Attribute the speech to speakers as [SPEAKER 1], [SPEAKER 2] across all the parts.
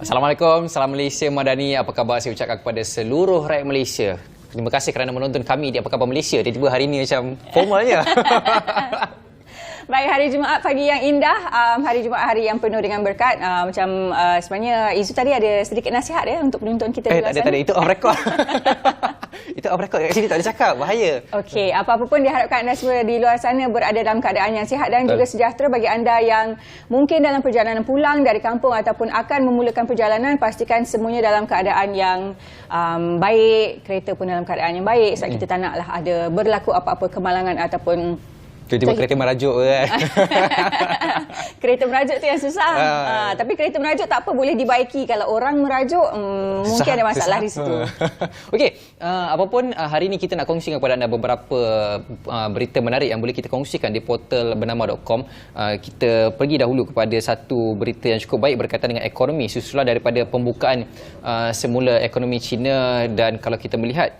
[SPEAKER 1] Assalamualaikum, salam Malaysia Madani. Apa khabar saya ucapkan kepada seluruh rakyat Malaysia. Terima kasih kerana menonton kami di Apa Khabar Malaysia. Tiba-tiba hari ini macam formalnya.
[SPEAKER 2] Baik, hari Jumaat pagi yang indah, hari Jumaat hari yang penuh dengan berkat. Sebenarnya Izu tadi ada sedikit nasihat ya untuk penonton kita di luar sana.
[SPEAKER 1] Tak ada, itu off record. Itu off record kat sini, tak ada cakap, bahaya.
[SPEAKER 2] Okey, apa-apa pun diharapkan anda semua di luar sana berada dalam keadaan yang sihat dan juga sejahtera. Bagi anda yang mungkin dalam perjalanan pulang dari kampung ataupun akan memulakan perjalanan, pastikan semuanya dalam keadaan yang baik, kereta pun dalam keadaan yang baik sebab kita tak naklah ada berlaku apa-apa kemalangan ataupun
[SPEAKER 1] tiba-tiba kereta merajuk kan.
[SPEAKER 2] Kereta merajuk tu yang susah. Tapi kereta merajuk tak apa, boleh dibaiki. Kalau orang merajuk, mungkin ada masalah di situ.
[SPEAKER 1] Okey, apapun hari ini kita nak kongsikan kepada anda beberapa berita menarik yang boleh kita kongsikan di portal bernama.com. Kita pergi dahulu kepada satu berita yang cukup baik berkaitan dengan ekonomi susulan daripada pembukaan semula ekonomi China. Dan kalau kita melihat,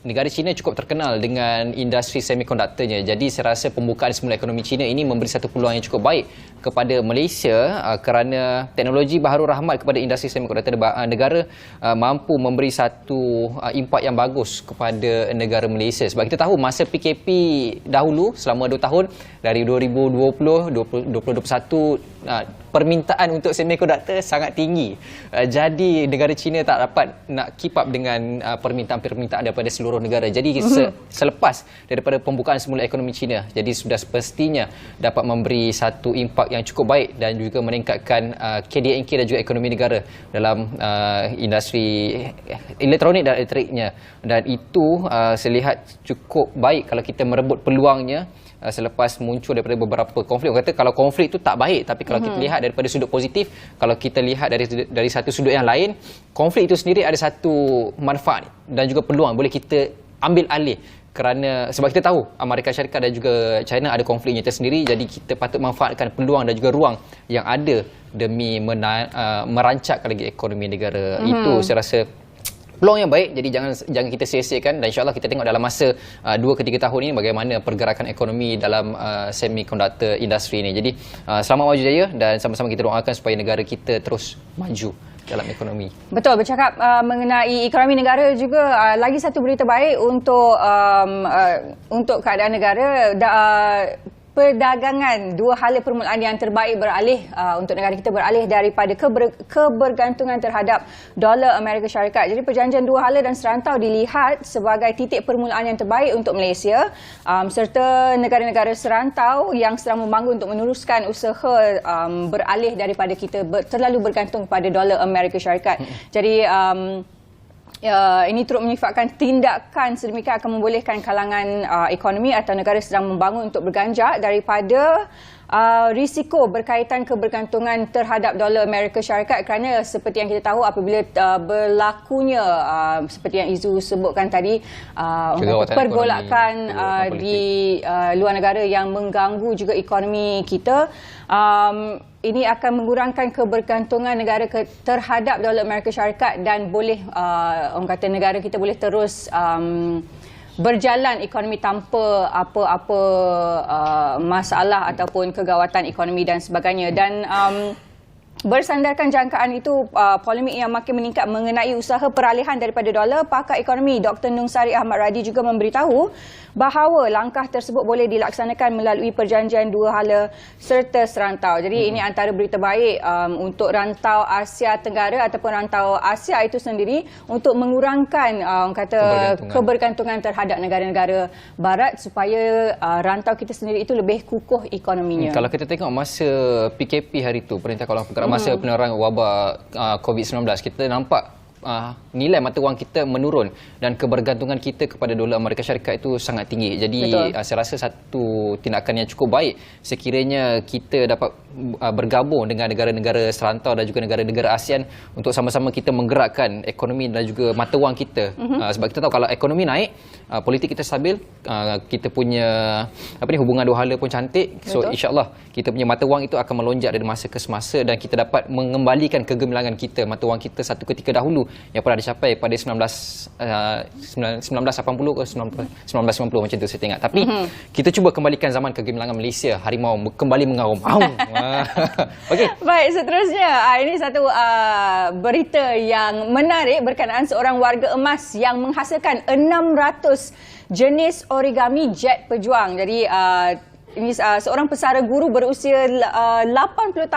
[SPEAKER 1] negara China cukup terkenal dengan industri semikonduktornya. Jadi saya rasa pembukaan semula ekonomi China ini memberi satu peluang yang cukup baik kepada Malaysia kerana teknologi baharu rahmat kepada industri semikonduktor negara mampu memberi satu impak yang bagus kepada negara Malaysia. Sebab kita tahu masa PKP dahulu selama 2 tahun dari 2020-2021 permintaan untuk semikonduktor sangat tinggi. Jadi negara China tak dapat nak keep up dengan permintaan daripada seluruh negara. Jadi selepas daripada pembukaan semula ekonomi China, jadi sudah sepestinya dapat memberi satu impak yang cukup baik dan juga meningkatkan KDNK dan juga ekonomi negara dalam industri elektronik dan elektriknya. Dan itu saya lihat cukup baik kalau kita merebut peluangnya selepas muncul daripada beberapa konflik. Orang kata kalau konflik itu tak baik, tapi kalau kita lihat daripada sudut positif, kalau kita lihat dari satu sudut yang lain, konflik itu sendiri ada satu manfaat dan juga peluang boleh kita ambil alih. Kerana sebab kita tahu Amerika Syarikat dan juga China ada konfliknya tersendiri, jadi kita patut manfaatkan peluang dan juga ruang yang ada demi merancakkan lagi ekonomi negara. Itu saya rasa peluang yang baik, jadi jangan kita sia-siakan. Dan insyaAllah kita tengok dalam masa 2 ke 3 tahun ini bagaimana pergerakan ekonomi dalam semikonduktor industri ini. Jadi selamat maju jaya dan sama-sama kita doakan supaya negara kita terus maju dalam ekonomi.
[SPEAKER 2] Betul, bercakap mengenai ekonomi negara juga, lagi satu berita baik untuk keadaan negara. Perdagangan, dua hala permulaan yang terbaik beralih untuk negara kita beralih daripada kebergantungan terhadap dolar Amerika Syarikat. Jadi perjanjian dua hala dan serantau dilihat sebagai titik permulaan yang terbaik untuk Malaysia serta negara-negara serantau yang sedang membangun untuk meneruskan usaha beralih daripada kita terlalu bergantung pada dolar Amerika Syarikat. Jadi ini turut menyifatkan tindakan sedemikian akan membolehkan kalangan ekonomi atau negara sedang membangun untuk berganjak daripada risiko berkaitan kebergantungan terhadap dolar Amerika Syarikat. Kerana seperti yang kita tahu, apabila berlakunya seperti yang Izu sebutkan tadi, pergolakan di luar negara yang mengganggu juga ekonomi kita, ini akan mengurangkan kebergantungan negara terhadap dolar Amerika Syarikat dan boleh orang kata negara kita boleh terus berjalan ekonomi tanpa apa-apa masalah ataupun kegawatan ekonomi dan sebagainya. Dan bersandarkan jangkaan itu, polemik yang makin meningkat mengenai usaha peralihan daripada dolar, pakar ekonomi Dr. Nungsari Ahmad Radi juga memberitahu bahawa langkah tersebut boleh dilaksanakan melalui perjanjian dua hala serta serantau. Jadi ini antara berita baik untuk rantau Asia Tenggara ataupun rantau Asia itu sendiri untuk mengurangkan kebergantungan terhadap negara-negara barat supaya rantau kita sendiri itu lebih kukuh ekonominya.
[SPEAKER 1] Kalau kita tengok masa PKP hari itu, Perintah Kawalan Pergerakan, masa penerangan wabak COVID-19, kita nampak nilai mata wang kita menurun dan kebergantungan kita kepada dolar Amerika Syarikat itu sangat tinggi. Jadi saya rasa satu tindakan yang cukup baik sekiranya kita dapat bergabung dengan negara-negara serantau dan juga negara-negara ASEAN untuk sama-sama kita menggerakkan ekonomi dan juga mata wang kita. Sebab kita tahu kalau ekonomi naik, politik kita stabil, kita punya hubungan dua hala pun cantik. So insya-Allah kita punya mata wang itu akan melonjak dari masa ke semasa dan kita dapat mengembalikan kegemilangan kita, mata wang kita satu ketika dahulu yang pernah dicapai pada 1980 ke 1990 macam tu saya tengok. Tapi kita cuba kembalikan zaman kegemilangan Malaysia, harimau kembali mengaum. Okey.
[SPEAKER 2] Baik, seterusnya ini satu berita yang menarik berkenaan seorang warga emas yang menghasilkan 600 jenis origami jet pejuang. Jadi ini seorang pesara guru berusia 88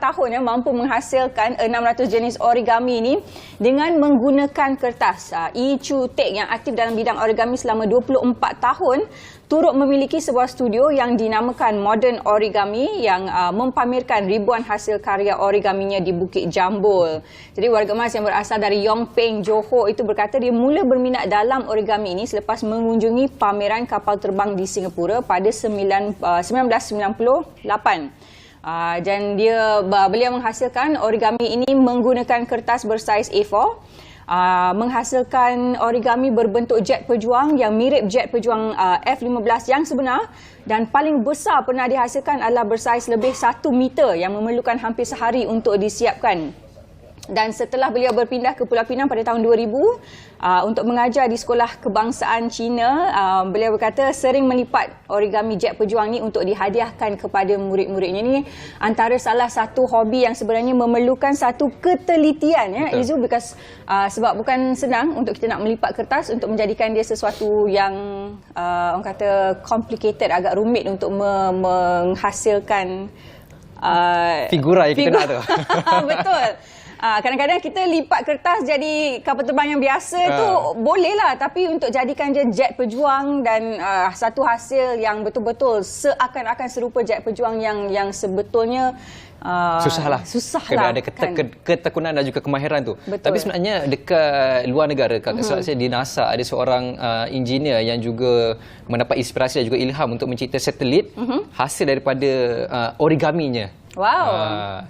[SPEAKER 2] tahun yang mampu menghasilkan 600 jenis origami ini dengan menggunakan kertas. Yi Chu Teck yang aktif dalam bidang origami selama 24 tahun turut memiliki sebuah studio yang dinamakan Modern Origami yang mempamerkan ribuan hasil karya origaminya di Bukit Jambul. Jadi warga emas yang berasal dari Yong Peng, Johor itu berkata dia mula berminat dalam origami ini selepas mengunjungi pameran kapal terbang di Singapura pada 1998. Dan beliau menghasilkan origami ini menggunakan kertas bersaiz A4. Menghasilkan origami berbentuk jet pejuang yang mirip jet pejuang F-15 yang sebenar, dan paling besar pernah dihasilkan adalah bersaiz lebih 1 meter yang memerlukan hampir sehari untuk disiapkan. Dan setelah beliau berpindah ke Pulau Pinang pada tahun 2000 untuk mengajar di Sekolah Kebangsaan Cina, beliau berkata sering melipat origami jet pejuang ni untuk dihadiahkan kepada murid-muridnya. Ini antara salah satu hobi yang sebenarnya memerlukan satu ketelitian, ya, Izu, because sebab bukan senang untuk kita nak melipat kertas untuk menjadikan dia sesuatu yang orang kata complicated, agak rumit untuk menghasilkan
[SPEAKER 1] figura yang kita nak tu.
[SPEAKER 2] Betul. Kadang-kadang kita lipat kertas jadi kapal terbang yang biasa tu bolehlah, tapi untuk jadikan dia jet pejuang dan satu hasil yang betul-betul seakan-akan serupa jet pejuang yang sebetulnya
[SPEAKER 1] susahlah. Kena ada ketekunan dan juga kemahiran tu.
[SPEAKER 2] Betul.
[SPEAKER 1] Tapi sebenarnya dekat luar negara, kalau saya di NASA ada seorang engineer yang juga mendapat inspirasi dan juga ilham untuk mencipta satelit hasil daripada origaminya.
[SPEAKER 2] Wow.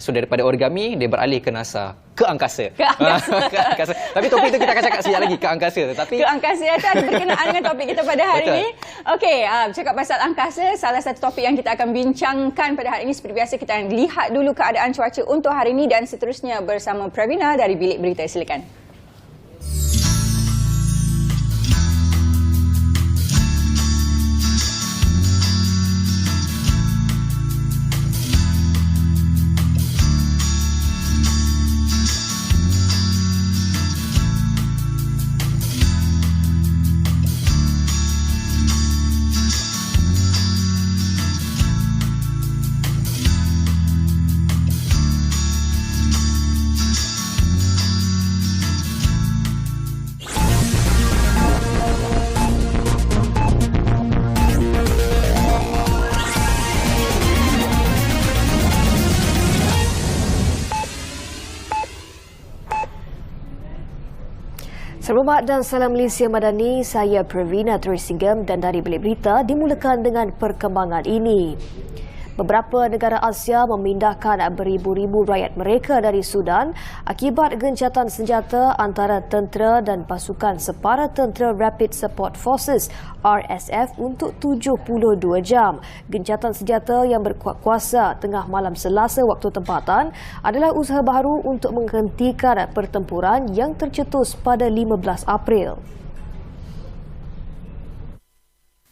[SPEAKER 1] So daripada origami dia beralih ke NASA, ke angkasa.
[SPEAKER 2] Ke angkasa.
[SPEAKER 1] Ke angkasa. Tapi topik itu kita akan cakap sekejap lagi, ke angkasa. Tapi
[SPEAKER 2] ke angkasa itu ada berkenaan dengan topik kita pada hari
[SPEAKER 1] Betul.
[SPEAKER 2] ini. Okey, cakap pasal angkasa, salah satu topik yang kita akan bincangkan pada hari ini seperti biasa kita akan lihat dulu keadaan cuaca untuk hari ini dan seterusnya bersama Pravina dari Bilik Berita. Silakan.
[SPEAKER 3] Selamat dan salam Malaysia Madani, saya Pravina Trisingham dan dari Bilik Berita dimulakan dengan perkembangan ini. Beberapa negara Asia memindahkan beribu-ribu rakyat mereka dari Sudan akibat gencatan senjata antara tentera dan pasukan separa tentera Rapid Support Forces RSF untuk 72 jam. Gencatan senjata yang berkuat kuasa tengah malam Selasa waktu tempatan adalah usaha baru untuk menghentikan pertempuran yang tercetus pada 15 April.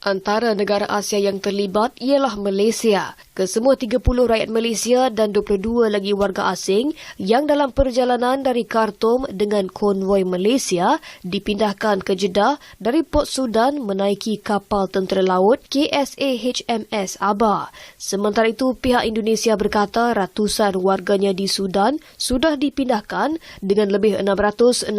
[SPEAKER 3] Antara negara Asia yang terlibat ialah Malaysia. Kesemua 30 rakyat Malaysia dan 22 lagi warga asing yang dalam perjalanan dari Khartoum dengan konvoi Malaysia dipindahkan ke Jeddah dari Port Sudan menaiki kapal tentera laut KSA HMS Aba. Sementara itu, pihak Indonesia berkata ratusan warganya di Sudan sudah dipindahkan dengan lebih 667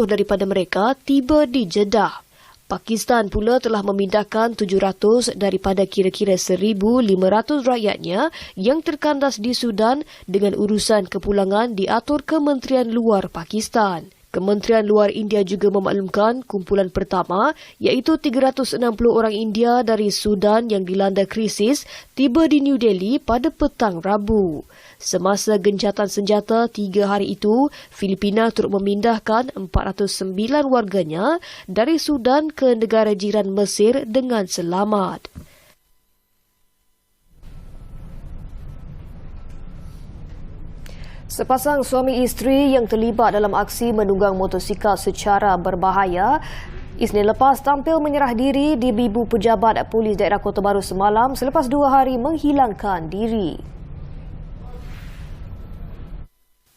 [SPEAKER 3] daripada mereka tiba di Jeddah. Pakistan pula telah memindahkan 700 daripada kira-kira 1,500 rakyatnya yang terkandas di Sudan dengan urusan kepulangan diatur Kementerian Luar Pakistan. Kementerian Luar India juga memaklumkan kumpulan pertama iaitu 360 orang India dari Sudan yang dilanda krisis tiba di New Delhi pada petang Rabu. Semasa gencatan senjata 3 hari itu, Filipina turut memindahkan 409 warganya dari Sudan ke negara jiran Mesir dengan selamat. Sepasang suami isteri yang terlibat dalam aksi menunggang motosikal secara berbahaya Isnin lepas tampil menyerah diri di bibu pejabat polis daerah Kota Baru semalam selepas 2 hari menghilangkan diri.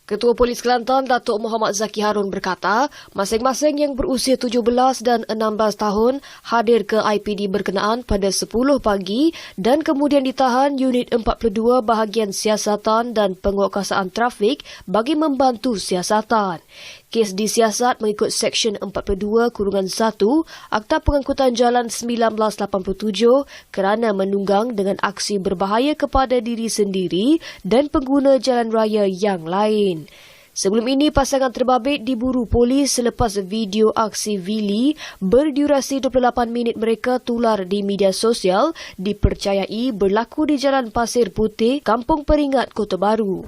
[SPEAKER 3] Ketua Polis Kelantan, Datuk Muhammad Zaki Harun berkata, masing-masing yang berusia 17 dan 16 tahun hadir ke IPD berkenaan pada 10 pagi dan kemudian ditahan unit 42 bahagian siasatan dan penguatkuasaan trafik bagi membantu siasatan. Kes disiasat mengikut Seksyen 42-1 Akta Pengangkutan Jalan 1987 kerana menunggang dengan aksi berbahaya kepada diri sendiri dan pengguna jalan raya yang lain. Sebelum ini, pasangan terbabit diburu polis selepas video aksi Vili berdurasi 28 minit mereka tular di media sosial dipercayai berlaku di Jalan Pasir Putih, Kampung Peringat, Kota Baru.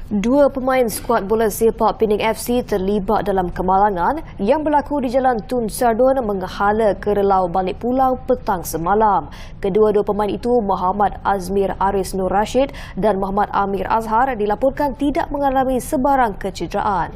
[SPEAKER 3] Dua pemain skuad bola sepak Pening FC terlibat dalam kemalangan yang berlaku di Jalan Tun Sardun menghala kerelau balik pulau petang semalam. Kedua-dua pemain itu, Muhammad Azmir Aris Nur Rashid dan Muhammad Amir Azhar, dilaporkan tidak mengalami sebarang kecederaan.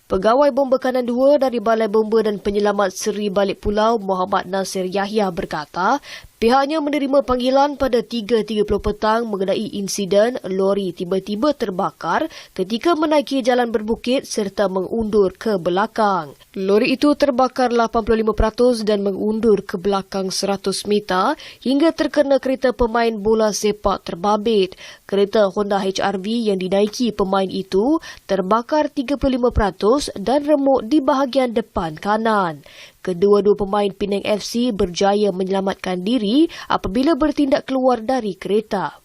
[SPEAKER 3] Pegawai Bomba Kanan 2 dari Balai Bomba dan Penyelamat Seri Balik Pulau, Muhammad Nasir Yahya berkata, pihaknya menerima panggilan pada 3.30 petang mengenai insiden lori tiba-tiba terbakar ketika menaiki jalan berbukit serta mengundur ke belakang. Lori itu terbakar 85% dan mengundur ke belakang 100 meter hingga terkena kereta pemain bola sepak terbabit. Kereta Honda HR-V yang dinaiki pemain itu terbakar 35% dan remuk di bahagian depan kanan. Kedua-dua pemain Penang FC berjaya menyelamatkan diri apabila bertindak keluar dari kereta.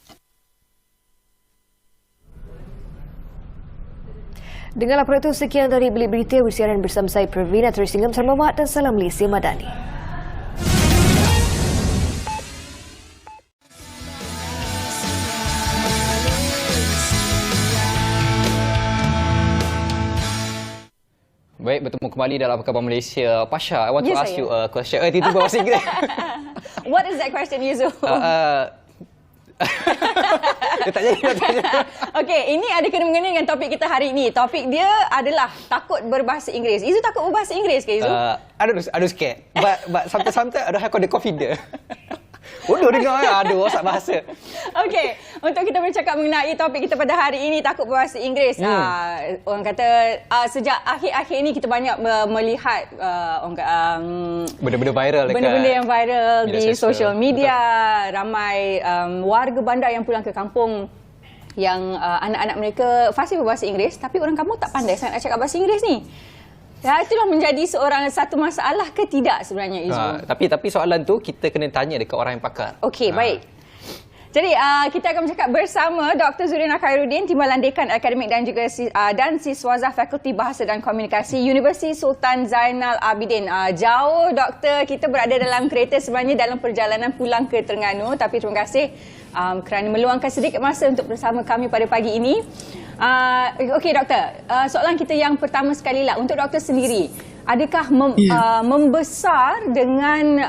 [SPEAKER 3] Dengan laporan itu, sekian dari Bilik Berita bersiaran bersama saya Pravina Tersinggam. Selamat dan salam Malaysia Madani.
[SPEAKER 1] Baik, bertemu kembali dalam Khabar Malaysia. Pasha, I want to ask
[SPEAKER 2] saya.
[SPEAKER 1] you a question. Tiba-tiba bahasa Inggeris.
[SPEAKER 2] What is that question, Yuzu?
[SPEAKER 1] Dia tak jadi.
[SPEAKER 2] Okey, ini ada kena-mengena dengan topik kita hari ini. Topik dia adalah takut berbahasa Inggeris. Izu takut berbahasa Inggeris ke, Izu?
[SPEAKER 1] I don't scared. But sometimes I don't have the confidence. Bodoh dengar ya. Aduh, rosak bahasa.
[SPEAKER 2] Okey, untuk kita bercakap mengenai topik kita pada hari ini, takut berbahasa Inggeris. Orang kata sejak akhir-akhir ini kita banyak melihat
[SPEAKER 1] benda-benda viral dekat
[SPEAKER 2] benda-benda yang viral di social media.
[SPEAKER 1] Betul.
[SPEAKER 2] Ramai warga bandar yang pulang ke kampung yang anak-anak mereka fasih berbahasa Inggeris, tapi orang kampung tak pandai sangat nak cakap bahasa Inggeris ni. Ya, itulah menjadi satu masalah ke tidak sebenarnya, Izu?
[SPEAKER 1] Tapi soalan tu kita kena tanya dekat orang yang pakar.
[SPEAKER 2] Okey, baik. Jadi kita akan bercakap bersama Dr. Zurina Khairuddin, Timbalan Dekan Akademik dan juga Siswazah Fakulti Bahasa dan Komunikasi Universiti Sultan Zainal Abidin. Jauh doktor, kita berada dalam kereta sebenarnya dalam perjalanan pulang ke Terengganu, tapi terima kasih kerana meluangkan sedikit masa untuk bersama kami pada pagi ini. Okey doktor, soalan kita yang pertama sekali lah, untuk doktor sendiri, adakah membesar dengan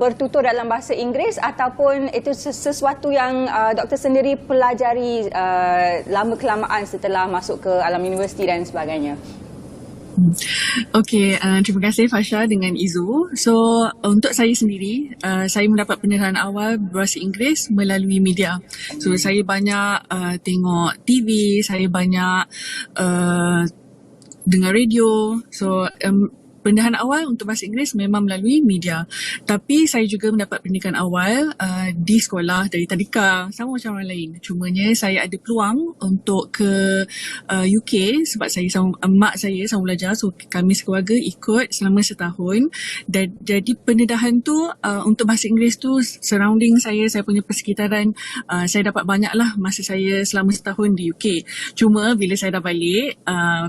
[SPEAKER 2] bertutur dalam bahasa Inggeris ataupun itu sesuatu yang doktor sendiri pelajari lama kelamaan setelah masuk ke alam universiti dan sebagainya?
[SPEAKER 4] Okey, terima kasih Fasha dengan Izu. So, untuk saya sendiri, saya mendapat pendarahan awal berbahasa Inggeris melalui media. So, saya banyak tengok TV, saya banyak dengar radio. So, pendidikan awal untuk bahasa Inggeris memang melalui media. Tapi saya juga mendapat pendidikan awal di sekolah dari tadika, sama macam orang lain. Cumanya saya ada peluang untuk ke UK sebab saya sama mak saya sama belajar. So kami sekeluarga ikut selama setahun. Dan jadi pendidikan tu untuk bahasa Inggeris tu surrounding saya punya persekitaran, saya dapat banyak lah masa saya selama setahun di UK. Cuma bila saya dah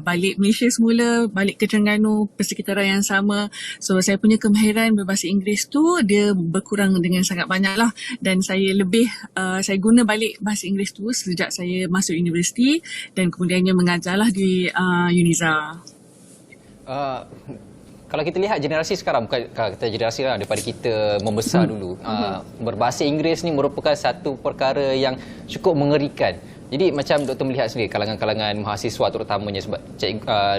[SPEAKER 4] balik Malaysia semula, balik ke Terengganu, persekitaran yang sama. So saya punya kemahiran berbahasa Inggeris tu dia berkurang dengan sangat banyak lah. Dan saya saya guna balik bahasa Inggeris tu sejak saya masuk universiti dan kemudiannya mengajarlah di Uniza.
[SPEAKER 1] Kalau kita lihat generasi sekarang, bukan kalau kita generasi lah, daripada kita membesar dulu, berbahasa Inggeris ni merupakan satu perkara yang cukup mengerikan. Jadi macam doktor melihat sendiri kalangan-kalangan mahasiswa terutamanya, sebab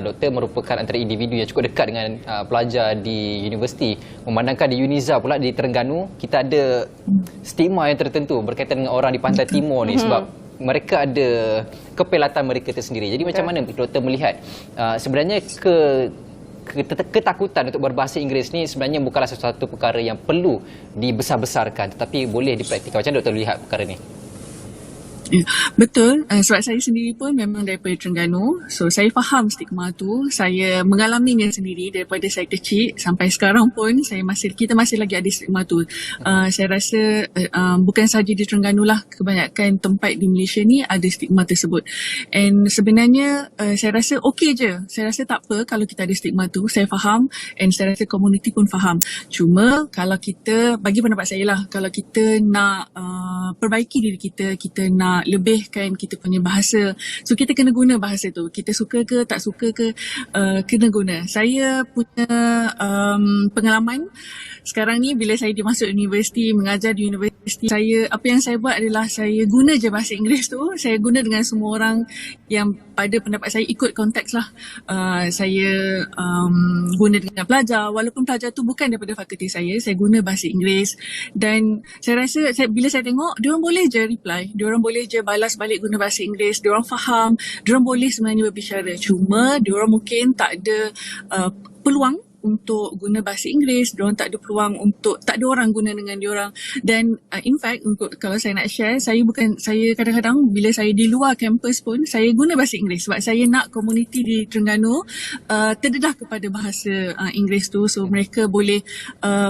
[SPEAKER 1] doktor merupakan antara individu yang cukup dekat dengan pelajar di universiti. Memandangkan di UNIZA pula di Terengganu, kita ada stigma yang tertentu berkaitan dengan orang di pantai timur ni, sebab mereka ada kepelatan mereka tersendiri. Jadi macam mana doktor melihat sebenarnya ketakutan untuk berbahasa Inggeris ni sebenarnya bukanlah sesuatu perkara yang perlu dibesar-besarkan, tetapi boleh dipraktikkan. Macam mana doktor lihat perkara ni?
[SPEAKER 4] Ya, betul. Sebab saya sendiri pun memang daripada Terengganu. So, saya faham stigma tu. Saya mengalaminya sendiri daripada saya kecil sampai sekarang pun kita masih lagi ada stigma tu. Saya rasa bukan sahaja di Terengganu lah, kebanyakan tempat di Malaysia ni ada stigma tersebut. And sebenarnya saya rasa okey je. Saya rasa tak apa kalau kita ada stigma tu. Saya faham and saya rasa komuniti pun faham. Cuma kalau kita, bagi pendapat saya lah, kalau kita nak perbaiki diri kita, kita nak lebihkan kita punya bahasa. So kita kena guna bahasa tu. Kita suka ke tak suka ke, kena guna. Saya punya pengalaman sekarang ni bila saya dimasuk universiti, mengajar di universiti, apa yang saya buat adalah saya guna je bahasa Inggeris tu. Saya guna dengan semua orang yang pada pendapat saya ikut konteks lah. Saya guna dengan pelajar, walaupun pelajar tu bukan daripada fakulti saya guna bahasa Inggeris. Dan saya rasa bila saya tengok, diorang boleh je reply, diorang boleh je balas balik guna bahasa Inggeris, diorang faham, diorang boleh sebenarnya berbicara. Cuma diorang mungkin tak ada peluang untuk guna bahasa Inggeris, diorang tak ada peluang untuk, tak ada orang guna dengan diorang. Dan in fact, untuk kalau saya nak share, saya kadang-kadang bila saya di luar kampus pun saya guna bahasa Inggeris sebab saya nak komuniti di Terengganu terdedah kepada bahasa Inggeris tu. So mereka boleh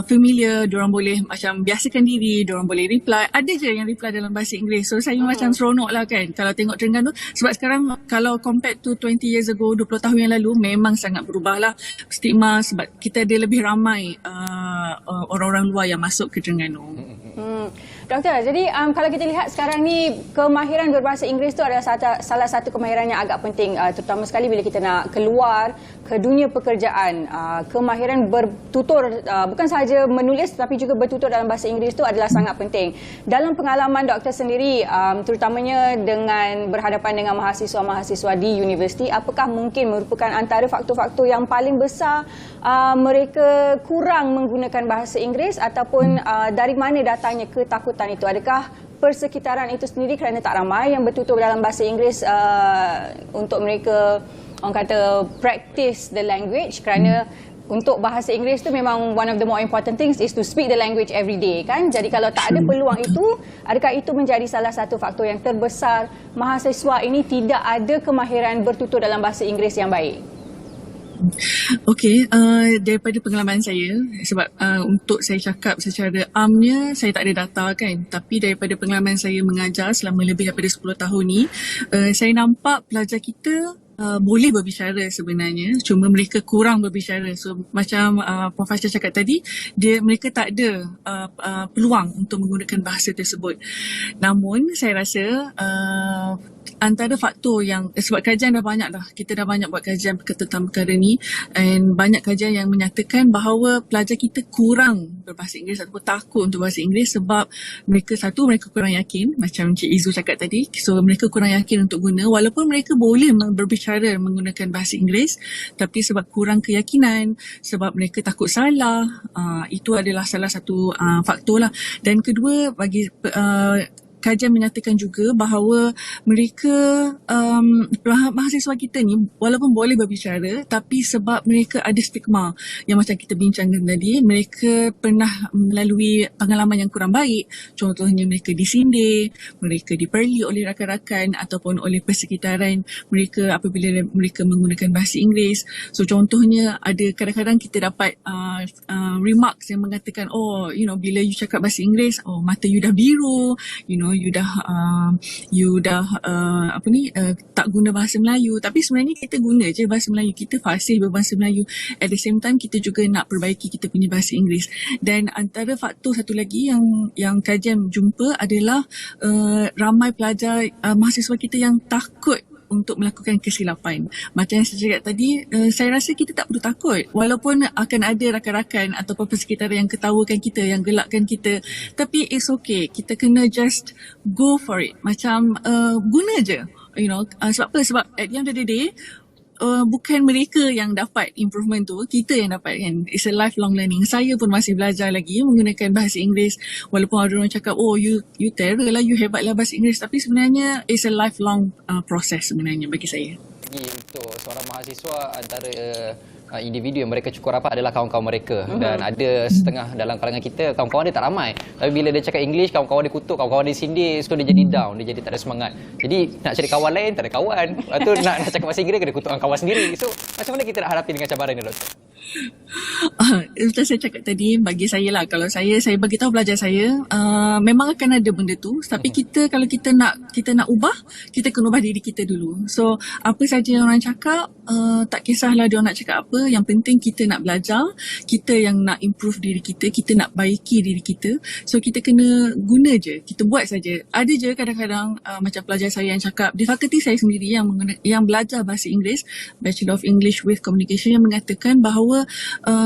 [SPEAKER 4] familiar, diorang boleh macam biasakan diri, diorang boleh reply. Ada je yang reply dalam bahasa Inggeris. So saya macam seronok lah kan kalau tengok Terengganu. Sebab sekarang kalau compared to 20 years ago, 20 tahun yang lalu, memang sangat berubah lah stigma, sebab kita ada lebih ramai orang-orang luar yang masuk ke Terengganu.
[SPEAKER 2] Doktor, jadi kalau kita lihat sekarang ni, kemahiran berbahasa Inggeris tu adalah salah satu kemahiran yang agak penting, terutama sekali bila kita nak keluar ke dunia pekerjaan. Kemahiran bertutur, bukan sahaja menulis tetapi juga bertutur dalam bahasa Inggeris tu adalah sangat penting. Dalam pengalaman doktor sendiri, terutamanya dengan berhadapan dengan mahasiswa-mahasiswa di universiti, apakah mungkin merupakan antara faktor-faktor yang paling besar mereka kurang menggunakan bahasa Inggeris, ataupun dari mana datangnya ketakutan itu? Adakah persekitaran itu sendiri kerana tak ramai yang bertutur dalam bahasa Inggeris untuk mereka, orang kata, practice the language? Kerana untuk bahasa Inggeris tu memang one of the more important things is to speak the language every day, kan? Jadi kalau tak ada peluang itu, adakah itu menjadi salah satu faktor yang terbesar mahasiswa ini tidak ada kemahiran bertutur dalam bahasa Inggeris yang baik?
[SPEAKER 4] Okey, daripada pengalaman saya, sebab untuk saya cakap secara amnya, saya tak ada data kan, tapi daripada pengalaman saya mengajar selama lebih daripada 10 tahun ni, saya nampak pelajar kita boleh berbicara sebenarnya, cuma mereka kurang berbicara. So macam Profesor cakap tadi, mereka tak ada peluang untuk menggunakan bahasa tersebut. Namun saya rasa antara faktor yang, sebab kajian dah banyak dah, kita dah banyak buat kajian tentang perkara ni, and banyak kajian yang menyatakan bahawa pelajar kita kurang berbahasa Inggeris ataupun takut untuk bahasa Inggeris sebab mereka kurang yakin, macam Cik Izu cakap tadi. So mereka kurang yakin untuk guna, walaupun mereka boleh berbicara menggunakan bahasa Inggeris, tapi sebab kurang keyakinan, sebab mereka takut salah, itu adalah salah satu faktor lah. Dan kedua, bagi kajian menyatakan juga bahawa mereka, mahasiswa kita ni walaupun boleh berbicara, tapi sebab mereka ada stigma yang macam kita bincangkan tadi, mereka pernah melalui pengalaman yang kurang baik. Contohnya mereka disindir, mereka diperli oleh rakan-rakan ataupun oleh persekitaran mereka apabila mereka menggunakan bahasa Inggeris. So contohnya ada kadang-kadang kita dapat remarks yang mengatakan, bila you cakap bahasa Inggeris, mata you dah biru, you dah tak guna bahasa Melayu. Tapi sebenarnya kita guna je bahasa Melayu, kita fasih berbahasa Melayu. At the same time, kita juga nak perbaiki kita punya bahasa Inggeris. Dan antara faktor satu lagi yang kajian jumpa adalah ramai pelajar, mahasiswa kita yang takut untuk melakukan kesilapan. Macam yang saya cakap tadi, saya rasa kita tak perlu takut. Walaupun akan ada rakan-rakan ataupun persekitaran yang ketawakan kita, yang gelakkan kita, tapi it's okay. Kita kena just go for it. Macam guna je. Sebab apa? Sebab at the end of the day, bukan mereka yang dapat improvement tu, kita yang dapat kan. It's a lifelong learning. Saya pun masih belajar lagi menggunakan bahasa Inggeris. Walaupun ada orang cakap, oh you terror lah, you hebat lah bahasa Inggeris. Tapi sebenarnya it's a lifelong process sebenarnya bagi saya.
[SPEAKER 1] Untuk seorang mahasiswa, antara individu yang mereka cukup rapat adalah kawan-kawan mereka. Dan ada setengah dalam kalangan kita, kawan-kawan dia tak ramai. Tapi bila dia cakap English, kawan-kawan dia kutuk, kawan-kawan dia sindir, so dia jadi down, dia jadi tak ada semangat. Jadi nak cari kawan lain, tak ada kawan. Lepas tu nak cakap bahasa Inggeris, kena kutuk dengan kawan sendiri. So macam mana kita nak hadapi dengan cabaran ni, Doktor?
[SPEAKER 4] Macam saya cakap tadi, bagi saya lah, kalau saya bagi tahu pelajar saya, memang akan ada benda tu, tapi kalau kita nak ubah, kita kena ubah diri kita dulu. So apa saja yang orang cakap, tak kisahlah dia orang nak cakap apa, yang penting kita nak belajar, kita yang nak improve diri kita nak baiki diri kita. So kita kena guna je, kita buat saja. Ada je kadang-kadang macam pelajar saya yang cakap, di fakulti saya sendiri yang belajar bahasa Inggeris, Bachelor of English with Communication, yang mengatakan bahawa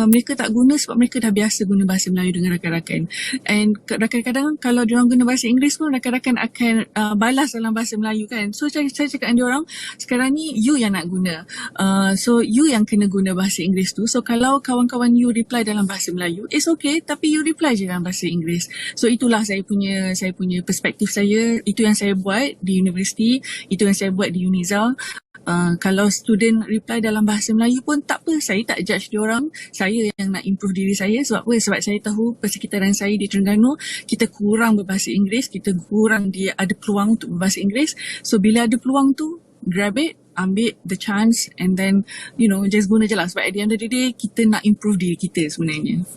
[SPEAKER 4] mereka tak guna sebab mereka dah biasa guna bahasa Melayu dengan rakan-rakan. And kadang-kadang kalau diorang guna bahasa Inggeris pun, rakan-rakan akan balas dalam bahasa Melayu kan. So saya cakap dengan diorang, sekarang ni you yang nak guna. So you yang kena guna bahasa Inggeris tu. So kalau kawan-kawan you reply dalam bahasa Melayu, it's okay, tapi you reply je dalam bahasa Inggeris. So itulah saya punya perspektif saya. Itu yang saya buat di universiti, itu yang saya buat di Uniza. Kalau student reply dalam bahasa Melayu pun tak apa, saya tak judge diorang. Saya yang nak improve diri saya. Sebab apa? Sebab saya tahu persekitaran saya di Terengganu, kita kurang berbahasa Inggeris, kita kurang ada peluang untuk berbahasa Inggeris. So bila ada peluang tu, grab it, ambil the chance, and then just guna je lah. Sebab at the end of the day, kita nak improve diri kita sebenarnya.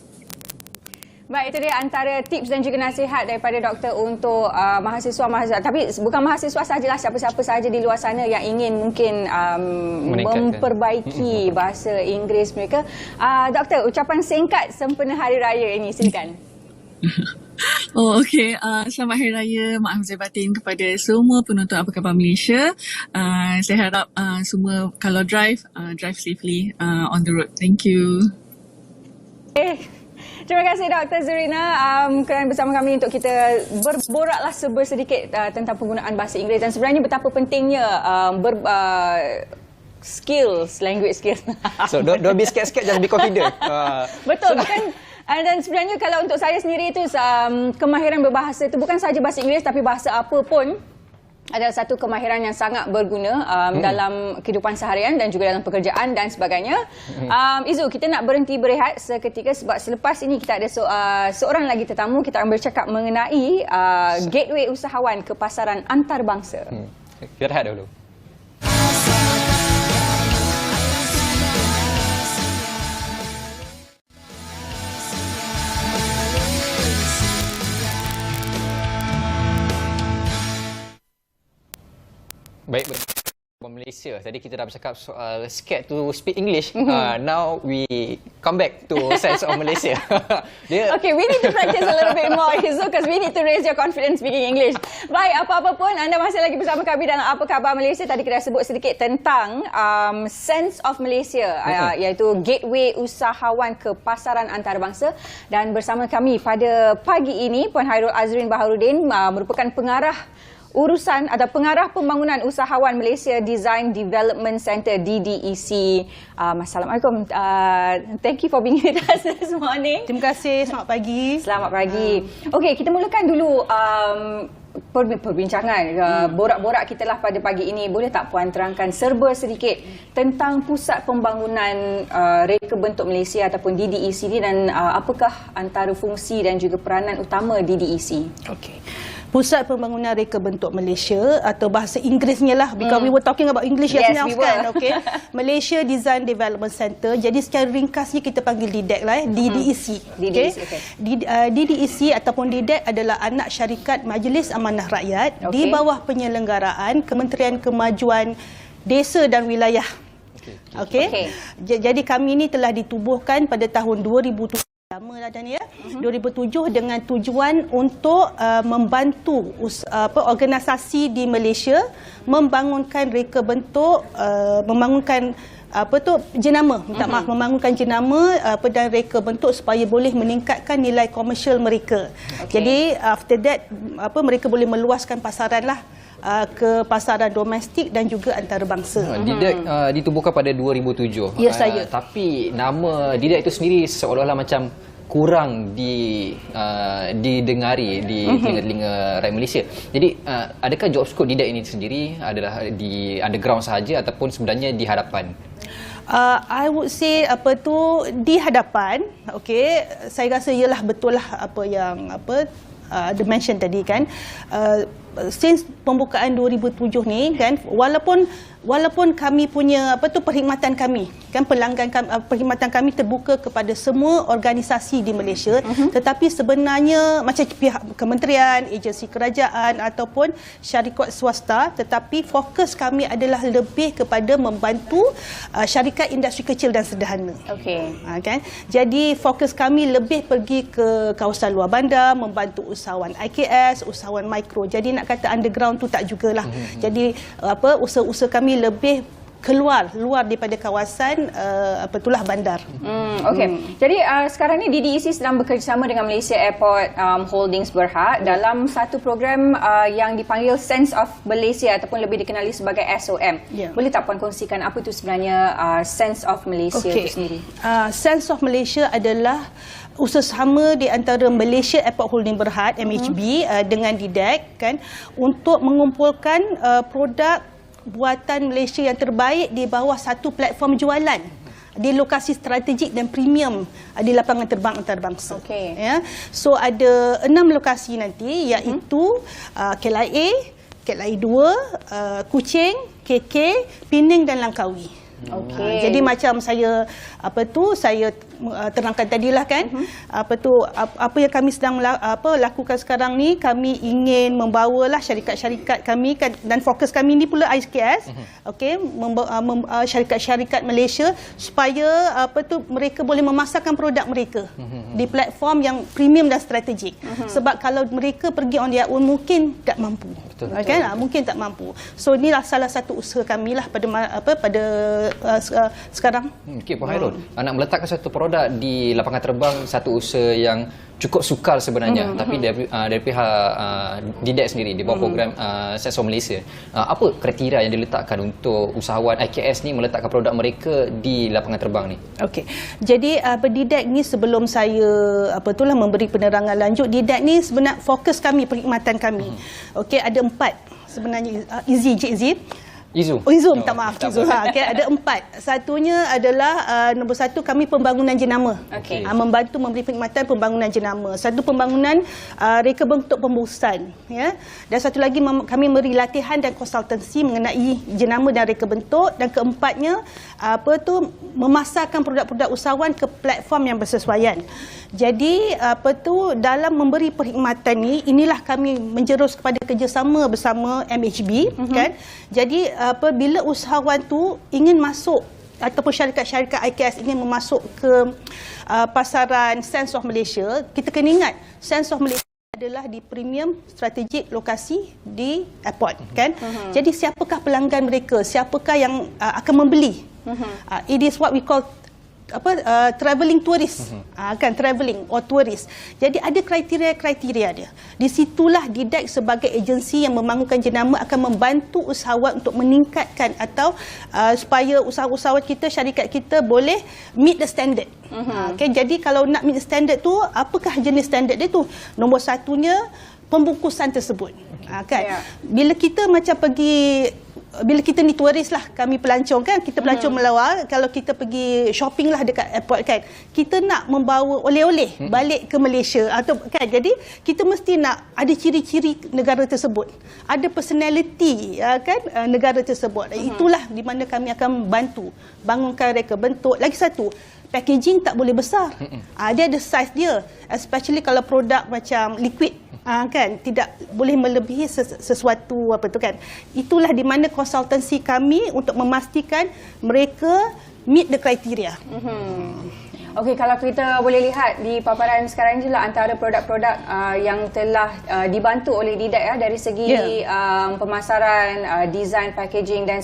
[SPEAKER 2] Baik, itu dia antara tips dan juga nasihat daripada doktor untuk mahasiswa-mahasiswa. Tapi bukan mahasiswa sahajalah, siapa-siapa sahaja di luar sana yang ingin mungkin memperbaiki bahasa Inggeris mereka. Doktor, ucapan singkat sempena Hari Raya ini, silakan.
[SPEAKER 4] Oh, okay. Selamat Hari Raya. Maaf zahir batin kepada semua penonton Apa Khabar Malaysia. Saya harap semua kalau drive safely on the road. Thank you.
[SPEAKER 2] Terima kasih Dr. Zurina kerana bersama kami untuk kita berboraklah sedikit tentang penggunaan bahasa Inggeris dan sebenarnya betapa pentingnya language skills.
[SPEAKER 1] So don't be scared, just be confident.
[SPEAKER 2] Betul, bukan. Dan sebenarnya kalau untuk saya sendiri itu kemahiran berbahasa itu bukan sahaja bahasa Inggeris tapi bahasa apa pun adalah satu kemahiran yang sangat berguna dalam kehidupan seharian dan juga dalam pekerjaan dan sebagainya. Izu, kita nak berhenti berehat seketika sebab selepas ini kita ada seorang lagi tetamu. Kita akan bercakap mengenai gateway usahawan ke pasaran antarabangsa.
[SPEAKER 1] Kita rehat dulu. Baik, Malaysia. Tadi kita dah bercakap soal scared to speak English. Now we come back to sense of Malaysia.
[SPEAKER 2] Okay, we need to practice a little bit more, because we need to raise your confidence speaking English. Baik, apa-apa pun, anda masih lagi bersama kami dalam Apa Khabar Malaysia. Tadi kita dah sebut sedikit tentang sense of Malaysia, iaitu gateway usahawan ke pasaran antarabangsa. Dan bersama kami pada pagi ini, Puan Hairul Azrin Baharudin merupakan pengarah urusan atau pengarah pembangunan usahawan Malaysia Design Development Centre DDEC. Assalamualaikum. Thank you for being with us this morning.
[SPEAKER 5] Terima kasih. Selamat pagi.
[SPEAKER 2] Selamat pagi. Okey, kita mulakan dulu perbincangan, borak-borak kita lah pada pagi ini. Boleh tak Puan terangkan serba sedikit tentang Pusat Pembangunan Reka Bentuk Malaysia ataupun DDEC ni dan apakah antara fungsi dan juga peranan utama DDEC?
[SPEAKER 5] Okey. Pusat Pembangunan Reka Bentuk Malaysia atau bahasa Inggerisnya lah, because we were talking about English just now kan. Okay. Malaysia Design Development Centre. Jadi secara ringkasnya kita panggil DDEC lah, DDEC. Okay. DDEC ataupun DDEC adalah anak syarikat Majlis Amanah Rakyat di bawah penyelenggaraan Kementerian Kemajuan Desa dan Wilayah. Okay. Jadi kami ini telah ditubuhkan pada tahun 2007. lama dah Dania, 2007 dengan tujuan untuk membantu organisasi di Malaysia membangunkan reka bentuk, membangunkan jenama, membangunkan jenama dan reka bentuk supaya boleh meningkatkan nilai komersial mereka. Jadi after that mereka boleh meluaskan pasaran lah ke pasaran domestik dan juga antarabangsa.
[SPEAKER 1] Didak ditubuhkan pada 2007.
[SPEAKER 5] Ya, saya.
[SPEAKER 1] Tapi nama Didak itu sendiri seolah-olah macam kurang didengari di telinga-telinga rakyat Malaysia. Jadi adakah job scope Didak ini sendiri adalah di underground sahaja ataupun sebenarnya di hadapan?
[SPEAKER 5] I would say di hadapan. Okey, saya rasa ialah betul lah apa yang the mention tadi kan. Since pembukaan 2007 ni kan, walaupun kami punya perkhidmatan kami kan, pelanggan kami, perkhidmatan kami terbuka kepada semua organisasi di Malaysia, tetapi sebenarnya macam pihak kementerian, agensi kerajaan ataupun syarikat swasta, tetapi fokus kami adalah lebih kepada membantu syarikat industri kecil dan sederhana.
[SPEAKER 2] Okey.
[SPEAKER 5] Kan? Jadi fokus kami lebih pergi ke kawasan luar bandar, membantu usahawan IKS, usahawan mikro. Jadi nak kata underground tu tak jugalah. Jadi usaha-usaha kami lebih luar daripada kawasan bandar.
[SPEAKER 2] Okey. Jadi sekarang ni DDEC sedang bekerjasama dengan Malaysia Airport Holdings Berhad dalam satu program yang dipanggil Sense of Malaysia ataupun lebih dikenali sebagai SOM.
[SPEAKER 5] Yeah.
[SPEAKER 2] Boleh tak Puan kongsikan apa itu sebenarnya Sense of Malaysia itu sendiri?
[SPEAKER 5] Sense of Malaysia adalah usaha-sama di antara Malaysia Airport Holdings Berhad MHB dengan Didak kan, untuk mengumpulkan produk buatan Malaysia yang terbaik di bawah satu platform jualan di lokasi strategik dan premium di lapangan terbang antarabangsa.
[SPEAKER 2] Okey.
[SPEAKER 5] Ya. So ada 6 lokasi nanti, iaitu KLIA, KLIA 2, Kuching, KK, Pening dan Langkawi.
[SPEAKER 2] Okey.
[SPEAKER 5] Jadi macam saya saya terangkan tadilah kan, apa yang kami sedang lakukan sekarang ni, kami ingin membawalah syarikat-syarikat kami kan, dan fokus kami ni pula IKS, okey, syarikat-syarikat Malaysia supaya mereka boleh memasarkan produk mereka di platform yang premium dan strategik. Sebab kalau mereka pergi on their own mungkin tak mampu.
[SPEAKER 1] Betul.
[SPEAKER 5] Kan? Mungkin tak mampu. So inilah salah satu usaha kami lah pada sekarang.
[SPEAKER 1] Okey, Puan Hairul, nak meletakkan satu produk di lapangan terbang, satu usaha yang cukup sukar sebenarnya, tapi dari pihak Didak sendiri di bawah program Sense of Malaysia, apa kriteria yang diletakkan untuk usahawan IKS ni meletakkan produk mereka di lapangan terbang ni?
[SPEAKER 5] Okey. Jadi Didak ni, sebelum saya memberi penerangan lanjut, Didak ni sebenarnya fokus kami, perkhidmatan kami. Okey, ada 4 sebenarnya. Izu, minta maaf. Izu. Okay, ada 4. Satunya adalah nombor 1, kami pembangunan jenama.
[SPEAKER 2] Okey.
[SPEAKER 5] Membantu memberi perkhidmatan pembangunan jenama. Satu pembangunan reka bentuk pembusan, ya. Dan satu lagi kami memberi latihan dan konsultansi mengenai jenama dan reka bentuk, dan keempatnya memasarkan produk-produk usahawan ke platform yang bersesuaian. Jadi dalam memberi perkhidmatan ni, inilah kami menjerus kepada kerjasama bersama MHB kan. Jadi bila usahawan tu ingin masuk ataupun syarikat-syarikat IKS ingin memasuk ke pasaran Sense of Malaysia, kita kena ingat Sense of Malaysia adalah di premium strategik lokasi di airport kan. Jadi siapakah pelanggan mereka, siapakah yang akan membeli? It is what we call travelling tourist, kan, travelling or tourist. Jadi ada kriteria-kriteria dia. Di situlah Didak sebagai agensi yang membangunkan jenama akan membantu usahawan untuk meningkatkan atau supaya usahawan kita, syarikat kita boleh meet the standard. Okay, jadi kalau nak meet the standard tu, apakah jenis standard dia tu? Nombor satunya pembungkusan tersebut. Kan? Bila kita macam bila kita ni turis lah, kami pelancong kan, kita pelancong melawar, kalau kita pergi shopping lah dekat airport kan, kita nak membawa oleh-oleh balik ke Malaysia atau kan, jadi kita mesti nak ada ciri-ciri negara tersebut, ada personality kan negara tersebut. Itulah di mana kami akan bantu bangunkan reka bentuk. Lagi satu, packaging tak boleh besar. Dia ada size dia, especially kalau produk macam liquid. Kan, tidak boleh melebihi sesuatu kan. Itulah di mana konsultansi kami untuk memastikan mereka meet the criteria.
[SPEAKER 2] Okey, kalau kita boleh lihat di paparan sekarang je lah antara produk-produk yang telah dibantu oleh Didac dari segi pemasaran, design, packaging dan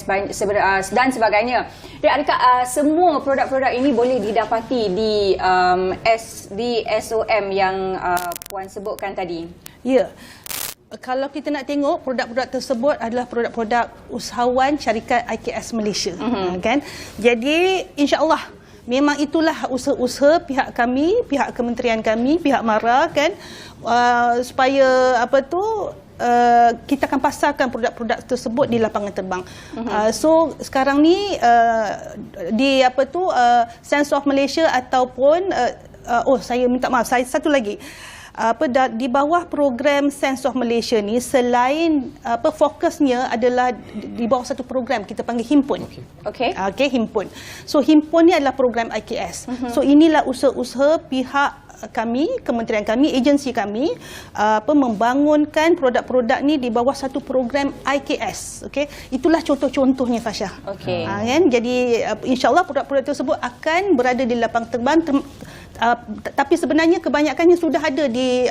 [SPEAKER 2] sebagainya. Dan adakah semua produk-produk ini boleh didapati di SOM yang Puan sebutkan tadi?
[SPEAKER 5] Ya. Kalau kita nak tengok produk-produk tersebut adalah produk-produk usahawan syarikat IKS Malaysia, kan? Jadi insya-Allah memang itulah usaha-usaha pihak kami, pihak kementerian kami, pihak MARA, kan, supaya kita akan pasarkan produk-produk tersebut di lapangan terbang. So sekarang ni di Sense of Malaysia ataupun saya minta maaf, saya satu lagi. Di bawah program Sense of Malaysia ni, selain fokusnya adalah di bawah satu program kita panggil himpun.
[SPEAKER 2] Okey.
[SPEAKER 5] Himpun. So himpun ni adalah program IKS. So inilah usaha-usaha pihak kami, kementerian kami, agensi kami membangunkan produk-produk ni di bawah satu program IKS. Okey, itulah contoh-contohnya, Fasha.
[SPEAKER 2] Okey.
[SPEAKER 5] Kan? Jadi insya-Allah produk-produk tersebut akan berada di lapangan terbang. Tapi sebenarnya kebanyakannya sudah ada di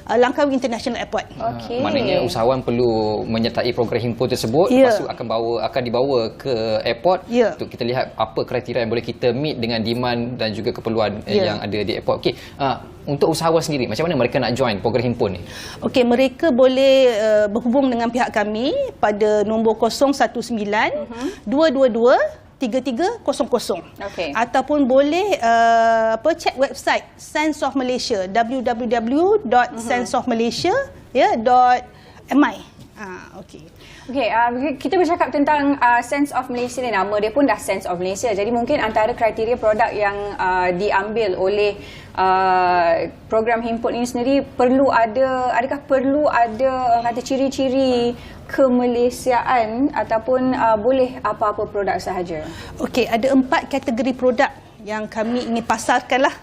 [SPEAKER 5] Langkawi International Airport.
[SPEAKER 2] Okey.
[SPEAKER 1] Maknanya usahawan perlu menyertai program himpun tersebut, lepas tu akan dibawa ke airport untuk kita lihat apa kriteria yang boleh kita meet dengan demand dan juga keperluan yang ada di airport. Okey, untuk usahawan sendiri, macam mana mereka nak join program himpun ni?
[SPEAKER 5] Okey, mereka boleh berhubung dengan pihak kami pada nombor 019 222 3300.
[SPEAKER 2] Okey.
[SPEAKER 5] Ataupun boleh cek website Sense of Malaysia, www.senseofmalaysia.my. Okey.
[SPEAKER 2] Okey, kita bercakap tentang Sense of Malaysia ni, nama dia pun dah Sense of Malaysia. Jadi mungkin antara kriteria produk yang diambil oleh program himpun ini sendiri adakah perlu ada kata ciri-ciri kemalaysiaan ataupun boleh apa-apa produk sahaja?
[SPEAKER 5] Okey, ada 4 kategori produk yang kami ingin pasarkan lah.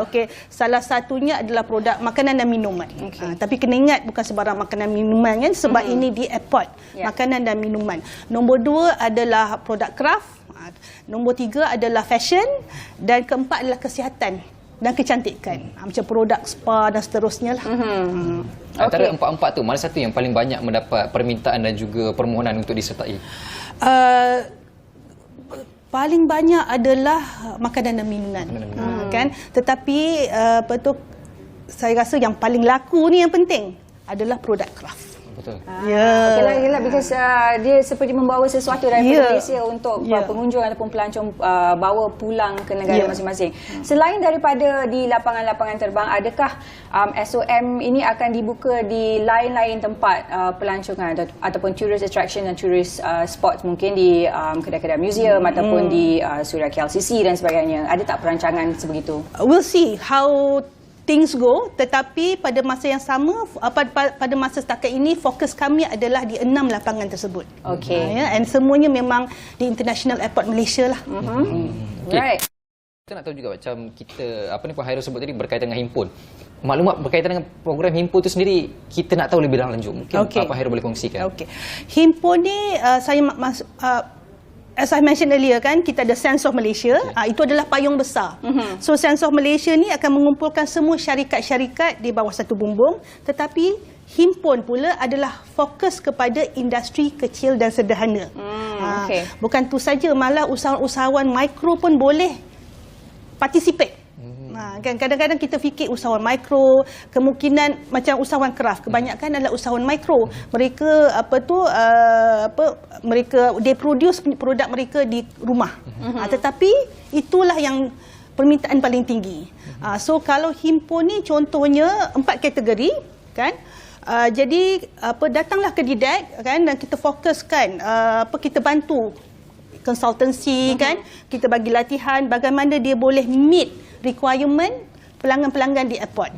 [SPEAKER 5] Okey, salah satunya adalah produk makanan dan minuman. Tapi kena ingat bukan sebarang makanan minuman, kan, sebab ini di airport. Makanan dan minuman. Nombor 2 adalah produk craft. Nombor 3 adalah fashion, dan keempat adalah kesihatan dan kecantikan. Macam produk spa dan seterusnya lah.
[SPEAKER 1] Antara empat-empat tu, mana satu yang paling banyak mendapat permintaan dan juga permohonan untuk disertai?
[SPEAKER 5] Paling banyak adalah makanan dan minuman. Kan? Tetapi saya rasa yang paling laku ni, yang penting adalah produk craft.
[SPEAKER 1] Betul.
[SPEAKER 2] Okeylah, because dia seperti membawa sesuatu daripada Malaysia untuk pengunjung ataupun pelancong bawa pulang ke negara masing-masing. Selain daripada di lapangan-lapangan terbang, adakah SOM ini akan dibuka di lain-lain tempat pelancongan ataupun tourist attraction dan tourist spots, mungkin di kedai-kedai museum ataupun di Suria KLCC dan sebagainya? Ada tak perancangan sebegitu?
[SPEAKER 5] We'll see how things go, tetapi pada masa yang sama, pada masa setakat ini, fokus kami adalah di 6 lapangan tersebut.
[SPEAKER 2] Okey.
[SPEAKER 5] And semuanya memang di International Airport Malaysia lah.
[SPEAKER 2] Right.
[SPEAKER 1] Kita nak tahu juga macam kita, Puan Hairul sebut tadi berkaitan dengan himpun. Maklumat berkaitan dengan program himpun itu sendiri, kita nak tahu lebih dalam lanjut. Mungkin Puan Hairul boleh kongsikan.
[SPEAKER 5] Okey. Himpun ni, as I mentioned earlier, kan, kita ada Sense of Malaysia. Itu adalah payung besar. So Sense of Malaysia ni akan mengumpulkan semua syarikat-syarikat di bawah satu bumbung, tetapi himpun pula adalah fokus kepada industri kecil dan sederhana. Bukan tu saja, malah usahawan mikro pun boleh participate. Kan kadang-kadang kita fikir usahawan mikro, kemungkinan macam usahawan craft, kebanyakan adalah usahawan mikro. Mereka mereka they produce produk mereka di rumah. Tetapi itulah yang permintaan paling tinggi. So kalau himpun ni contohnya 4 kategori, kan? Jadi datanglah ke Didac, kan, dan kita fokuskan kita bantu konsultansi, kan, kita bagi latihan bagaimana dia boleh meet requirement pelanggan-pelanggan di airport.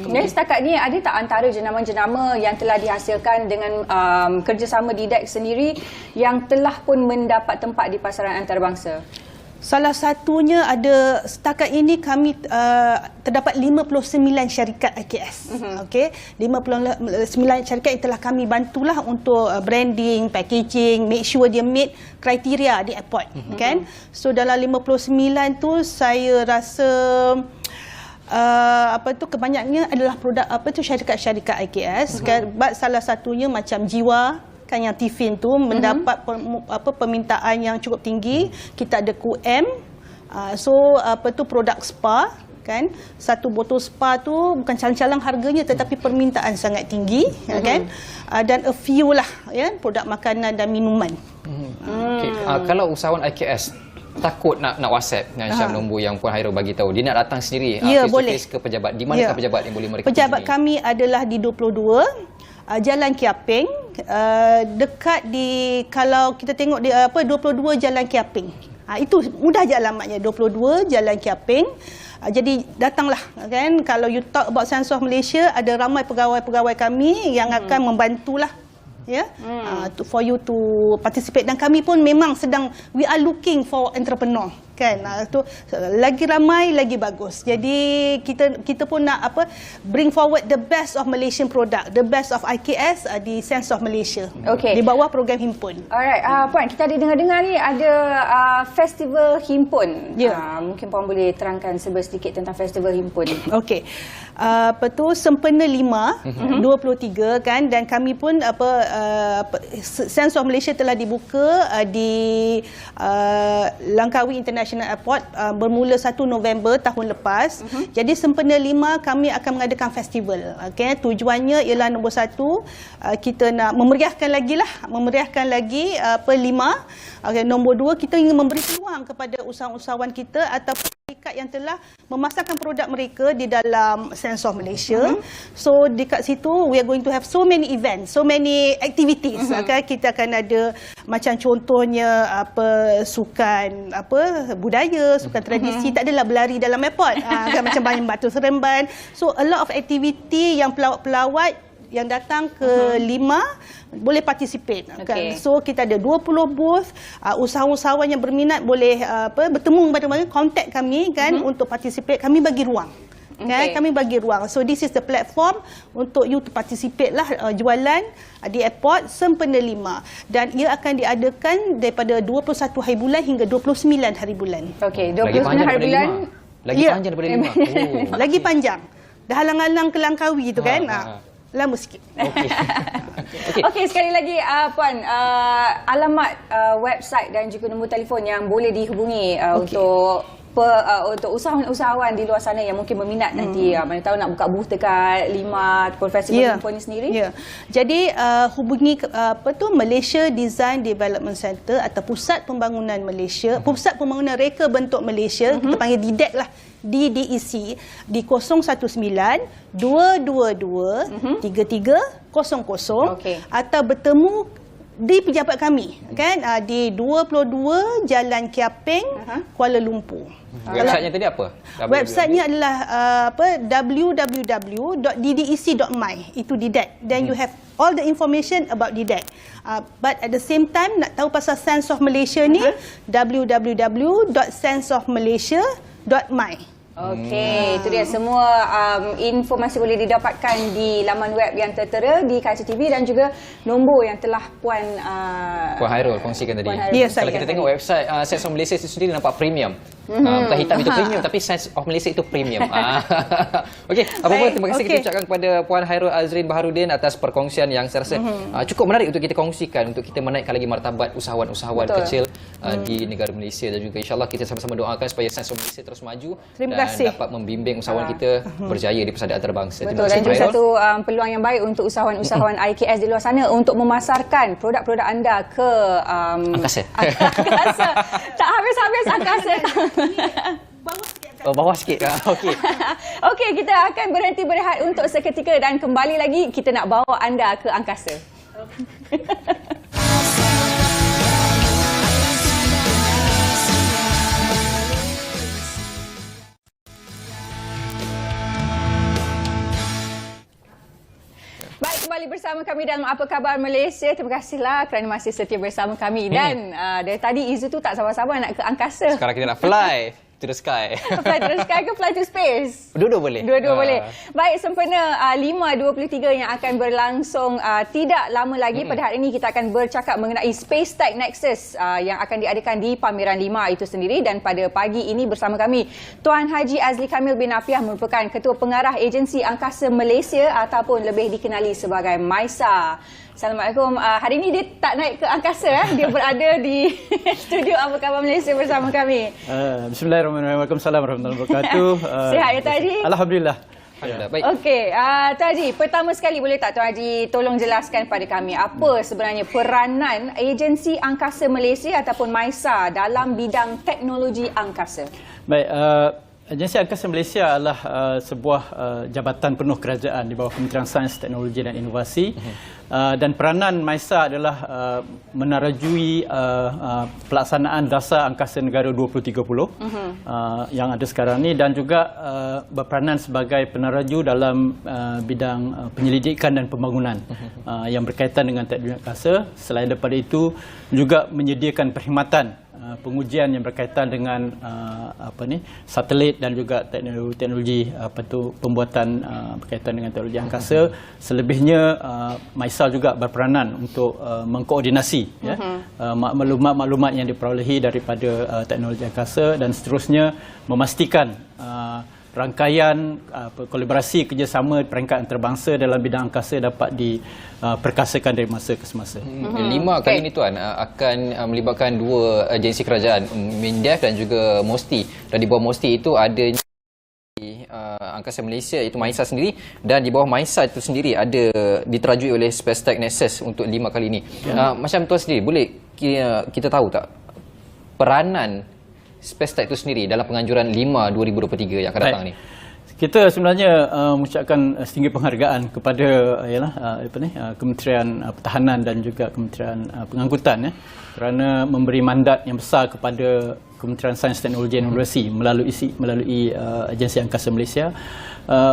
[SPEAKER 2] Jadi setakat ni ada tak antara jenama-jenama yang telah dihasilkan dengan kerjasama Didac sendiri yang telah pun mendapat tempat di pasaran antarabangsa?
[SPEAKER 5] Salah satunya ada setakat ini kami terdapat 59 syarikat IKS. Okey, 59 syarikat yang telah kami bantulah untuk branding, packaging, make sure dia meet kriteria di airport, kan? So dalam 59 tu saya rasa kebanyakannya adalah produk syarikat-syarikat IKS, kan? Salah satunya macam Jiwa, kan, yang Tiffin tu mendapat permintaan yang cukup tinggi. Kita ada QM, produk spa, kan, satu botol spa tu bukan calang-calang harganya tetapi permintaan sangat tinggi, kan, dan a few lah, ya, produk makanan dan minuman.
[SPEAKER 1] Okay. Kalau usahawan IKS takut nak WhatsApp dengan Syam nombor yang Puan Hairul bagi tahu, dia nak datang sendiri face to face ke pejabat, di manakah pejabat yang boleh mereka
[SPEAKER 5] Pejabat
[SPEAKER 1] kunjungi?
[SPEAKER 5] kami adalah di 22 Jalan Kiaping, dekat di, kalau kita tengok di 22 Jalan Kiaping. Itu mudah je alamatnya, 22 Jalan Kiaping. Jadi datanglah, kan. Kalau you talk about Sense of Malaysia, ada ramai pegawai-pegawai kami yang akan membantulah, ya, for you to participate. Dan kami pun memang sedang, we are looking for entrepreneur, kan. Tu lagi ramai lagi bagus. Jadi kita pun nak bring forward the best of Malaysian product, the best of IKS di Sense of Malaysia.
[SPEAKER 2] Okey.
[SPEAKER 5] Di bawah program himpun.
[SPEAKER 2] Alright, Puan, kita ada dengar-dengar ni ada festival himpun.
[SPEAKER 5] Ya.
[SPEAKER 2] Mungkin Puan boleh terangkan sedikit tentang festival himpun.
[SPEAKER 5] Okey. Sempena 5 23, kan, dan kami pun Sense of Malaysia telah dibuka di Langkawi International Airport bermula 1 November tahun lepas. Jadi sempena 5 kami akan mengadakan festival. Okey, tujuannya ialah nombor 1, kita nak memeriahkan lagi 5. Okey, nombor 2, kita ingin memberi peluang kepada usahawan-usahawan kita atau syarikat yang telah memasarkan produk mereka di dalam Sense of Malaysia. So dekat situ we are going to have so many events, so many activities. Okay? Kita akan ada macam contohnya sukan budaya, sukan tradisi, tak adalah berlari dalam airport. Kan, macam banyak batu seremban. So a lot of activity yang pelawat-pelawat yang datang ke 5 boleh participate, kan. So kita ada 20 booth, usahawan-usahawan yang berminat boleh bertemu kepada kami, contact kami, kan, untuk participate. Kami bagi ruang. Kan, kami bagi ruang. So this is the platform untuk you to participate lah, jualan di airport sempena 5, dan ia akan diadakan daripada 21 hari bulan hingga 29 hari bulan.
[SPEAKER 2] Okey, 29 hari bulan.
[SPEAKER 1] Lagi panjang daripada 5. Oh.
[SPEAKER 5] Lagi panjang. Dah halang-halang ke Langkawi tu, kan. Lama sikit.
[SPEAKER 2] Okey, sekali lagi Puan, alamat website dan juga nombor telefon yang boleh dihubungi untuk usahawan-usahawan di luar sana yang mungkin berminat nanti, mana tahu nak buka booth dekat 5 festival himpun ni sendiri.
[SPEAKER 5] Jadi hubungi Malaysia Design Development Center atau Pusat Pembangunan Malaysia, Pusat Pembangunan Reka Bentuk Malaysia, kita panggil DDEC lah, DDEC, di 019-222-3300, atau bertemu di pejabat kami, kan, di 22 Jalan Kiaping, Kuala Lumpur.
[SPEAKER 1] Websitenya tadi apa?
[SPEAKER 5] Websitenya adalah www.ddec.my. Itu DDEC. Then you have all the information about DDEC. But at the same time, nak tahu pasal Sense of Malaysia ni, www.senseofmalaysia.my.
[SPEAKER 2] Okey, itu dia semua informasi boleh didapatkan di laman web yang tertera di Kaca TV dan juga nombor yang telah Puan
[SPEAKER 1] Hairul kongsikan tadi.
[SPEAKER 5] Kalau
[SPEAKER 1] kita tengok website Sense of Malaysia itu sendiri nampak premium. Bukan hitam itu premium, tapi Sense of Malaysia itu premium. Okey, apa-apa, terima kasih kita ucapkan kepada Puan Hairul Azrin Baharudin atas perkongsian yang saya rasa cukup menarik untuk kita kongsikan, untuk kita menaikkan lagi martabat usahawan-usahawan kecil di negara Malaysia, dan juga insyaAllah kita sama-sama doakan supaya Sense of Malaysia terus maju dan dapat membimbing usahawan kita berjaya di persada antarabangsa.
[SPEAKER 2] Betul, dan juga satu peluang yang baik untuk usahawan-usahawan IKS di luar sana untuk memasarkan produk-produk anda ke
[SPEAKER 1] angkasa.
[SPEAKER 2] Tak habis-habis angkasa.
[SPEAKER 1] Bawah sikit. Okey.
[SPEAKER 2] Okey, kita akan berhenti berehat untuk seketika dan kembali lagi kita nak bawa anda ke angkasa. Baik, kembali bersama kami dalam Apa Khabar Malaysia. Terima kasihlah kerana masih setia bersama kami. Dan dari tadi Izu tu tak sabar-sabar nak ke angkasa.
[SPEAKER 1] Sekarang kita nak fly to the sky.
[SPEAKER 2] Fly to the sky ke fly to space?
[SPEAKER 1] Dua-dua boleh.
[SPEAKER 2] Dua-dua boleh. Baik, sempena 5.23 yang akan berlangsung tidak lama lagi. Pada hari ini kita akan bercakap mengenai Space Tech Nexus yang akan diadakan di Pameran 5 itu sendiri. Dan pada pagi ini bersama kami Tuan Haji Azli Kamil bin Afiah, merupakan Ketua Pengarah Agensi Angkasa Malaysia ataupun lebih dikenali sebagai MISA. Assalamualaikum. Hari ini dia tak naik ke angkasa. Dia berada di studio Apa Khabar Malaysia bersama kami.
[SPEAKER 6] Bismillahirrahmanirrahim. Waalaikumsalam warahmatullahi wabarakatuh.
[SPEAKER 2] Sihat ya Tuan Haji?
[SPEAKER 6] Alhamdulillah.
[SPEAKER 1] Alhamdulillah. Baik.
[SPEAKER 2] Okey, Tuan Haji, pertama sekali boleh tak Tuan Haji tolong jelaskan pada kami apa sebenarnya peranan Agensi Angkasa Malaysia ataupun MISA dalam bidang teknologi angkasa?
[SPEAKER 6] Baik, Agensi Angkasa Malaysia adalah sebuah jabatan penuh kerajaan di bawah Kementerian Sains, Teknologi dan Inovasi. Dan peranan MISA adalah menarajui pelaksanaan dasar angkasa negara 2030 yang ada sekarang ini, dan juga berperanan sebagai penaraju dalam bidang penyelidikan dan pembangunan yang berkaitan dengan teknologi angkasa. Selain daripada itu juga menyediakan perkhidmatan pengujian yang berkaitan dengan satelit dan juga teknologi pembuatan berkaitan dengan teknologi angkasa. Selebihnya MISA juga berperanan untuk mengkoordinasi maklumat-maklumat yang diperolehi daripada teknologi angkasa, dan seterusnya memastikan rangkaian kolaborasi kerjasama peringkat antarabangsa dalam bidang angkasa dapat diperkasakan dari masa ke semasa.
[SPEAKER 1] 5 kali ini Tuan akan melibatkan dua agensi kerajaan, MINDEF dan juga MOSTI. Dan di bawah MOSTI itu ada Angkasa Malaysia, itu MISA sendiri, dan di bawah MISA itu sendiri ada diterajui oleh Space Tech Nexus untuk 5 kali ini. Macam Tuan sendiri, boleh kita tahu tak peranan Space Tech itu sendiri dalam penganjuran 5/2023 yang akan datang ni?
[SPEAKER 6] Kita sebenarnya mengucapkan setinggi penghargaan kepada Kementerian Pertahanan dan juga Kementerian Pengangkutan kerana memberi mandat yang besar kepada Kementerian Sains, Teknologi dan Inovasi melalui Agensi Angkasa Malaysia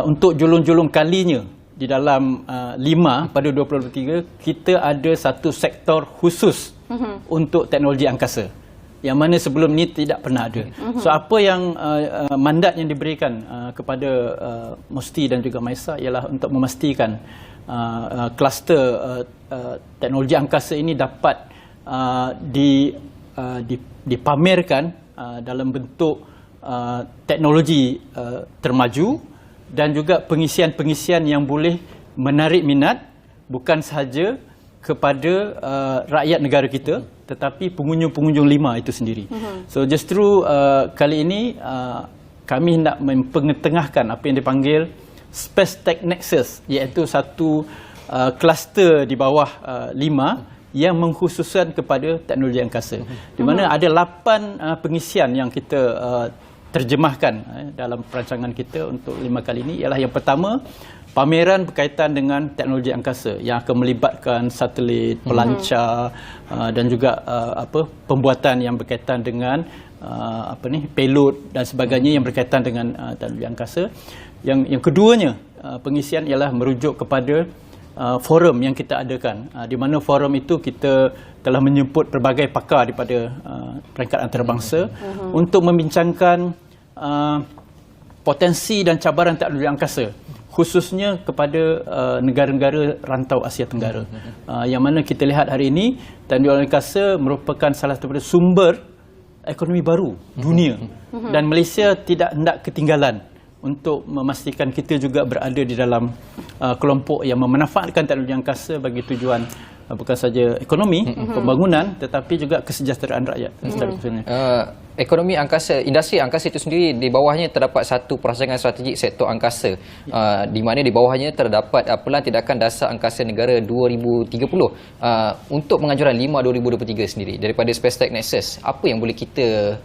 [SPEAKER 6] untuk julung-julung kalinya di dalam 5 pada 2023 kita ada satu sektor khusus untuk teknologi angkasa, yang mana sebelum ni tidak pernah ada. So apa yang mandat yang diberikan kepada MOSTI dan juga MISA ialah untuk memastikan kluster teknologi angkasa ini dapat dipamerkan dalam bentuk teknologi termaju dan juga pengisian-pengisian yang boleh menarik minat bukan sahaja kepada rakyat negara kita, tetapi pengunjung-pengunjung 5 itu sendiri. So justru kali ini kami hendak mempengetengahkan apa yang dipanggil Space Tech Nexus, iaitu satu kluster di bawah 5 yang mengkhususkan kepada teknologi angkasa. Di mana ada 8 pengisian yang kita terjemahkan dalam perancangan kita untuk 5 kali ini. Ialah yang pertama, pameran berkaitan dengan teknologi angkasa yang akan melibatkan satelit, pelancar dan juga pembuatan yang berkaitan dengan payload dan sebagainya yang berkaitan dengan teknologi angkasa. Yang keduanya, pengisian ialah merujuk kepada forum yang kita adakan, di mana forum itu kita telah menjemput pelbagai pakar daripada peringkat antarabangsa untuk membincangkan potensi dan cabaran teknologi angkasa, khususnya kepada negara-negara rantau Asia Tenggara. Yang mana kita lihat hari ini teknologi angkasa merupakan salah satu sumber ekonomi baru dunia, dan Malaysia tidak hendak ketinggalan untuk memastikan kita juga berada di dalam kelompok yang memanfaatkan teknologi angkasa bagi tujuan bukan saja ekonomi, pembangunan, tetapi juga kesejahteraan rakyat.
[SPEAKER 1] Ekonomi angkasa, industri angkasa itu sendiri, di bawahnya terdapat satu perancangan strategik sektor angkasa, di mana di bawahnya terdapat pelan tindakan dasar angkasa negara 2030 untuk penganjuran 5/2023 sendiri daripada Space Tech Nexus. Apa yang boleh kita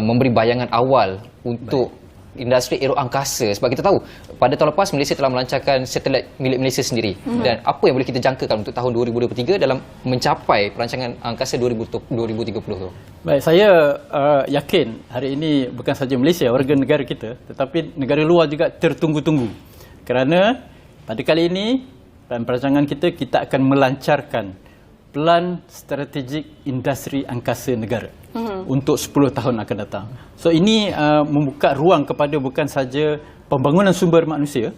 [SPEAKER 1] memberi bayangan awal untuk industri aero angkasa, sebab kita tahu pada tahun lepas Malaysia telah melancarkan satelit milik Malaysia sendiri, dan apa yang boleh kita jangkakan untuk tahun 2023 dalam mencapai perancangan angkasa 2030 tu?
[SPEAKER 6] Baik, saya yakin hari ini bukan saja Malaysia, warga negara kita, tetapi negara luar juga tertunggu-tunggu, kerana pada kali ini Dan perancangan kita akan melancarkan Plan Strategik Industri Angkasa Negara untuk 10 tahun akan datang. So ini membuka ruang kepada bukan saja pembangunan sumber manusia,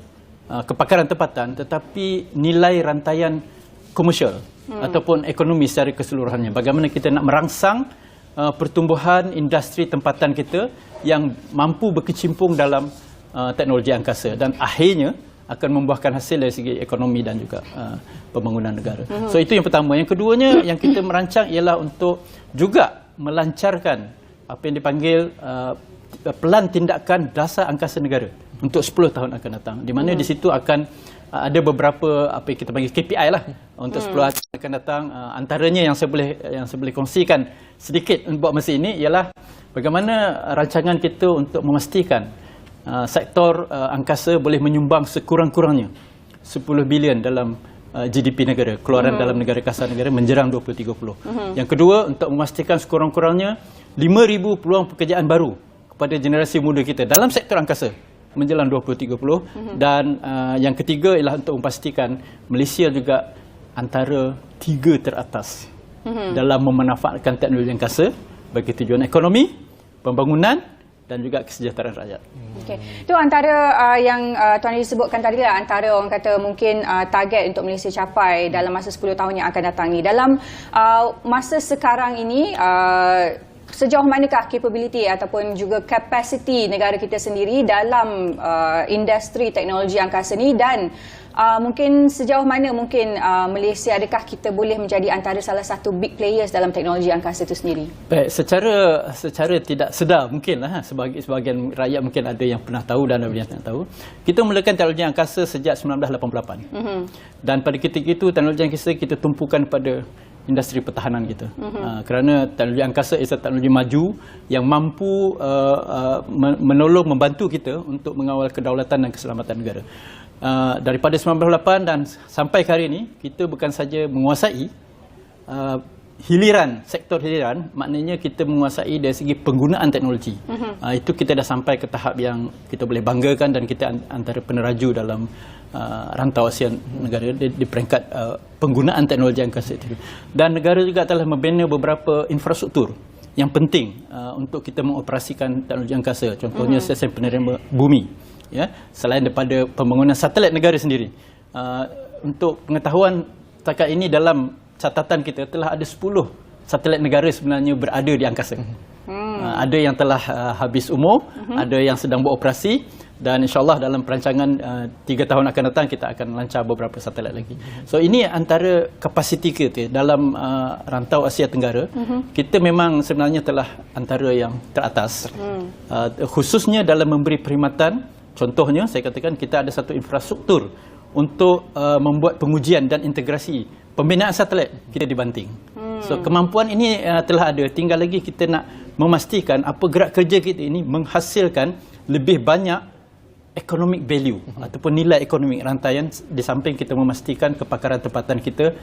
[SPEAKER 6] kepakaran tempatan, tetapi nilai rantaian komersial ataupun ekonomi secara keseluruhannya. Bagaimana kita nak merangsang pertumbuhan industri tempatan kita yang mampu berkecimpung dalam teknologi angkasa dan akhirnya akan membuahkan hasil dari segi ekonomi dan juga pembangunan negara. So itu yang pertama. Yang keduanya yang kita merancang ialah untuk juga melancarkan apa yang dipanggil Pelan Tindakan Dasar Angkasa Negara untuk 10 tahun akan datang. Di mana di situ akan ada beberapa apa yang kita panggil KPI lah untuk 10 tahun akan datang. Antaranya yang saya boleh kongsikan sedikit buat masa ini ialah bagaimana rancangan kita untuk memastikan sektor angkasa boleh menyumbang sekurang-kurangnya 10 bilion dalam GDP negara, keluaran dalam negara kasar negara menjerang 2030. Yang kedua, untuk memastikan sekurang-kurangnya 5,000 peluang pekerjaan baru kepada generasi muda kita dalam sektor angkasa menjelang 2030. Dan yang ketiga ialah untuk memastikan Malaysia juga antara 3 teratas dalam memanfaatkan teknologi angkasa bagi tujuan ekonomi, pembangunan dan juga kesejahteraan rakyat.
[SPEAKER 2] Okey. Itu antara yang Tuan Haji sebutkan tadi lah, antara orang kata mungkin target untuk Malaysia capai dalam masa 10 tahun yang akan datang ni. Dalam masa sekarang ini, sejauh manakah capability ataupun juga kapasiti negara kita sendiri dalam industri teknologi angkasa ni, dan mungkin sejauh mana mungkin Malaysia, adakah kita boleh menjadi antara salah satu big players dalam teknologi angkasa itu sendiri?
[SPEAKER 6] Baik, secara tidak sedar mungkinlah sebahagian rakyat mungkin ada yang pernah tahu dan ada yang tak tahu. Kita mulakan teknologi angkasa sejak 1988. Dan pada ketika itu teknologi angkasa kita tumpukan pada industri pertahanan kita. Kerana teknologi angkasa is teknologi maju yang mampu menolong, membantu kita untuk mengawal kedaulatan dan keselamatan negara. Daripada 1998 dan sampai hari ini, kita bukan saja menguasai sektor hiliran, maknanya kita menguasai dari segi penggunaan teknologi. Itu kita dah sampai ke tahap yang kita boleh banggakan dan kita antara peneraju dalam rantau ASEAN negara di peringkat penggunaan teknologi angkasa itu. Dan negara juga telah membina beberapa infrastruktur yang penting untuk kita mengoperasikan teknologi angkasa. Contohnya sistem penerima bumi. Ya, selain daripada pembangunan satelit negara sendiri. Untuk pengetahuan, setakat ini dalam catatan kita telah ada 10 satelit negara sebenarnya berada di angkasa. Ada yang telah habis umur, ada yang sedang beroperasi, dan insyaAllah dalam perancangan 3 tahun akan datang kita akan lancar beberapa satelit lagi. So ini antara kapasiti kita dalam rantau Asia Tenggara. Kita memang sebenarnya telah antara yang teratas. Khususnya dalam memberi perkhidmatan. Contohnya, saya katakan kita ada satu infrastruktur untuk membuat pengujian dan integrasi pembinaan satelit kita dibanting. So kemampuan ini telah ada. Tinggal lagi kita nak memastikan apa gerak kerja kita ini menghasilkan lebih banyak economic value ataupun nilai ekonomi rantaian, di samping kita memastikan kepakaran tempatan kita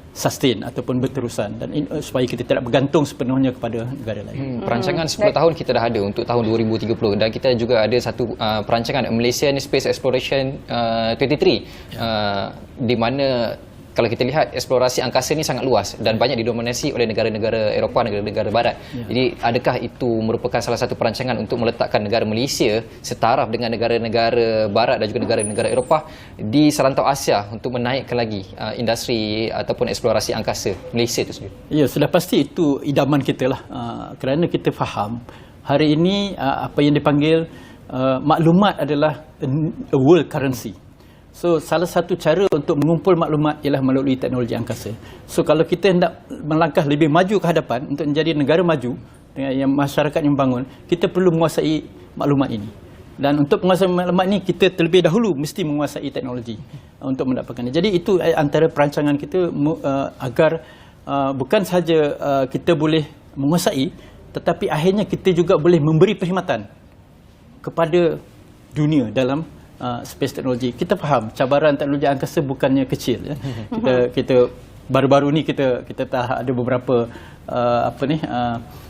[SPEAKER 6] sustain ataupun berterusan, dan supaya kita tidak bergantung sepenuhnya kepada negara lain.
[SPEAKER 1] Perancangan 10 tahun kita dah ada untuk tahun 2030, dan kita juga ada satu perancangan Malaysian Space Exploration 23 di mana kalau kita lihat eksplorasi angkasa ni sangat luas dan banyak didominasi oleh negara-negara Eropah, negara-negara barat. Jadi adakah itu merupakan salah satu perancangan untuk meletakkan negara Malaysia setaraf dengan negara-negara barat dan juga negara-negara Eropah di serantau Asia untuk menaikkan lagi industri ataupun eksplorasi angkasa Malaysia itu sendiri? Ya,
[SPEAKER 6] sudah pasti itu idaman kita lah. Kerana kita faham hari ini apa yang dipanggil maklumat adalah a world currency. So, salah satu cara untuk mengumpul maklumat ialah melalui teknologi angkasa. So, kalau kita hendak melangkah lebih maju ke hadapan untuk menjadi negara maju dengan yang masyarakat yang bangun, kita perlu menguasai maklumat ini. Dan untuk menguasai maklumat ini, kita terlebih dahulu mesti menguasai teknologi untuk mendapatkannya. Jadi, itu antara perancangan kita agar bukan sahaja kita boleh menguasai, tetapi akhirnya kita juga boleh memberi perkhidmatan kepada dunia dalam space teknologi. Kita faham cabaran teknologi angkasa bukannya kecil, ya. Kita baru-baru ni kita telah ada beberapa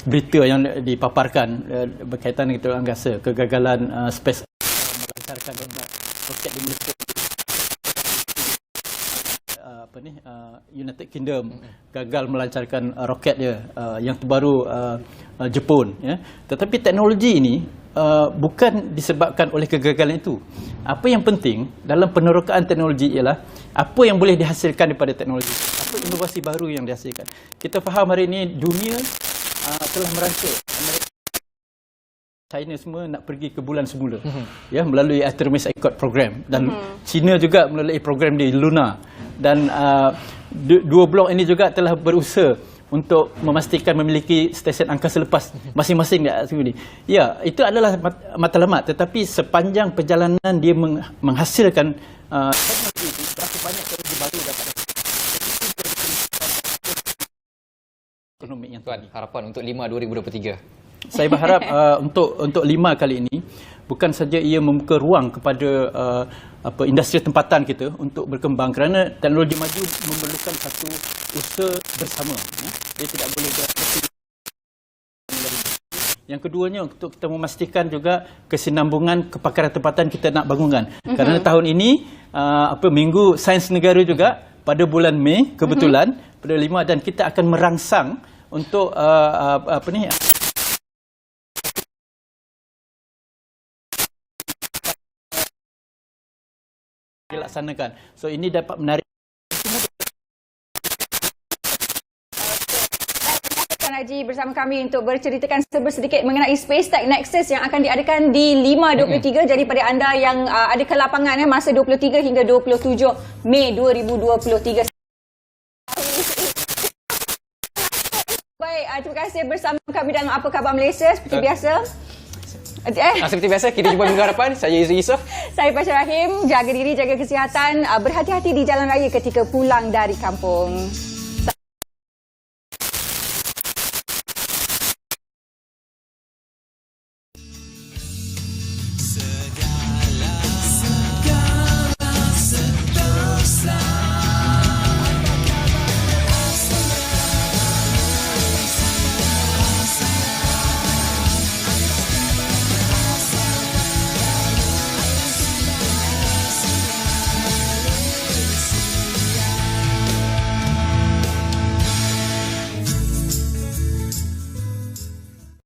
[SPEAKER 6] berita yang dipaparkan berkaitan dengan teknologi angkasa, kegagalan space melancarkan roket di Malaysia. United Kingdom gagal melancarkan roket dia yang terbaru Jepun, ya. Tetapi teknologi ini bukan disebabkan oleh kegagalan itu. Apa yang penting dalam penerokaan teknologi ialah apa yang boleh dihasilkan daripada teknologi, apa inovasi baru yang dihasilkan. Kita faham hari ini dunia telah merancang, China semua nak pergi ke bulan semula, ya, melalui Artemis Accord program, dan China juga melalui program di Luna, dan dua blok ini juga telah berusaha untuk memastikan memiliki stesen angkasa lepas masing-masing di atas bumi. Ya, itu adalah matlamat, tetapi sepanjang perjalanan dia menghasilkan teknologi itu, berapa banyak teknologi baru dapat ekonomi yang
[SPEAKER 1] Tuan, harapan untuk 5 2023.
[SPEAKER 6] Saya berharap untuk 5 kali ini bukan saja ia membuka ruang kepada industri tempatan kita untuk berkembang, kerana teknologi maju memerlukan satu usaha bersama, ya. Dia tidak boleh berhenti. Yang keduanya, untuk kita memastikan juga kesinambungan kepakaran tempatan kita nak bangunkan. Kerana tahun ini Minggu Sains Negara juga pada bulan Mei kebetulan pada 5, dan kita akan merangsang untuk dilaksanakan. So ini dapat menarik
[SPEAKER 2] Haji bersama kami untuk berceritakan sedikit mengenai Space Tech Nexus yang akan diadakan di 5-23. Jadi pada anda yang ada ke lapangan, masa 23 hingga 27 Mei 2023. Baik, terima kasih bersama kami dalam Apa Khabar Malaysia seperti biasa.
[SPEAKER 1] Seperti biasa, kita jumpa minggu hadapan. Saya Izri Yusof.
[SPEAKER 2] Saya Fasha Rahim. Jaga diri, jaga kesihatan. Berhati-hati di jalan raya ketika pulang dari kampung.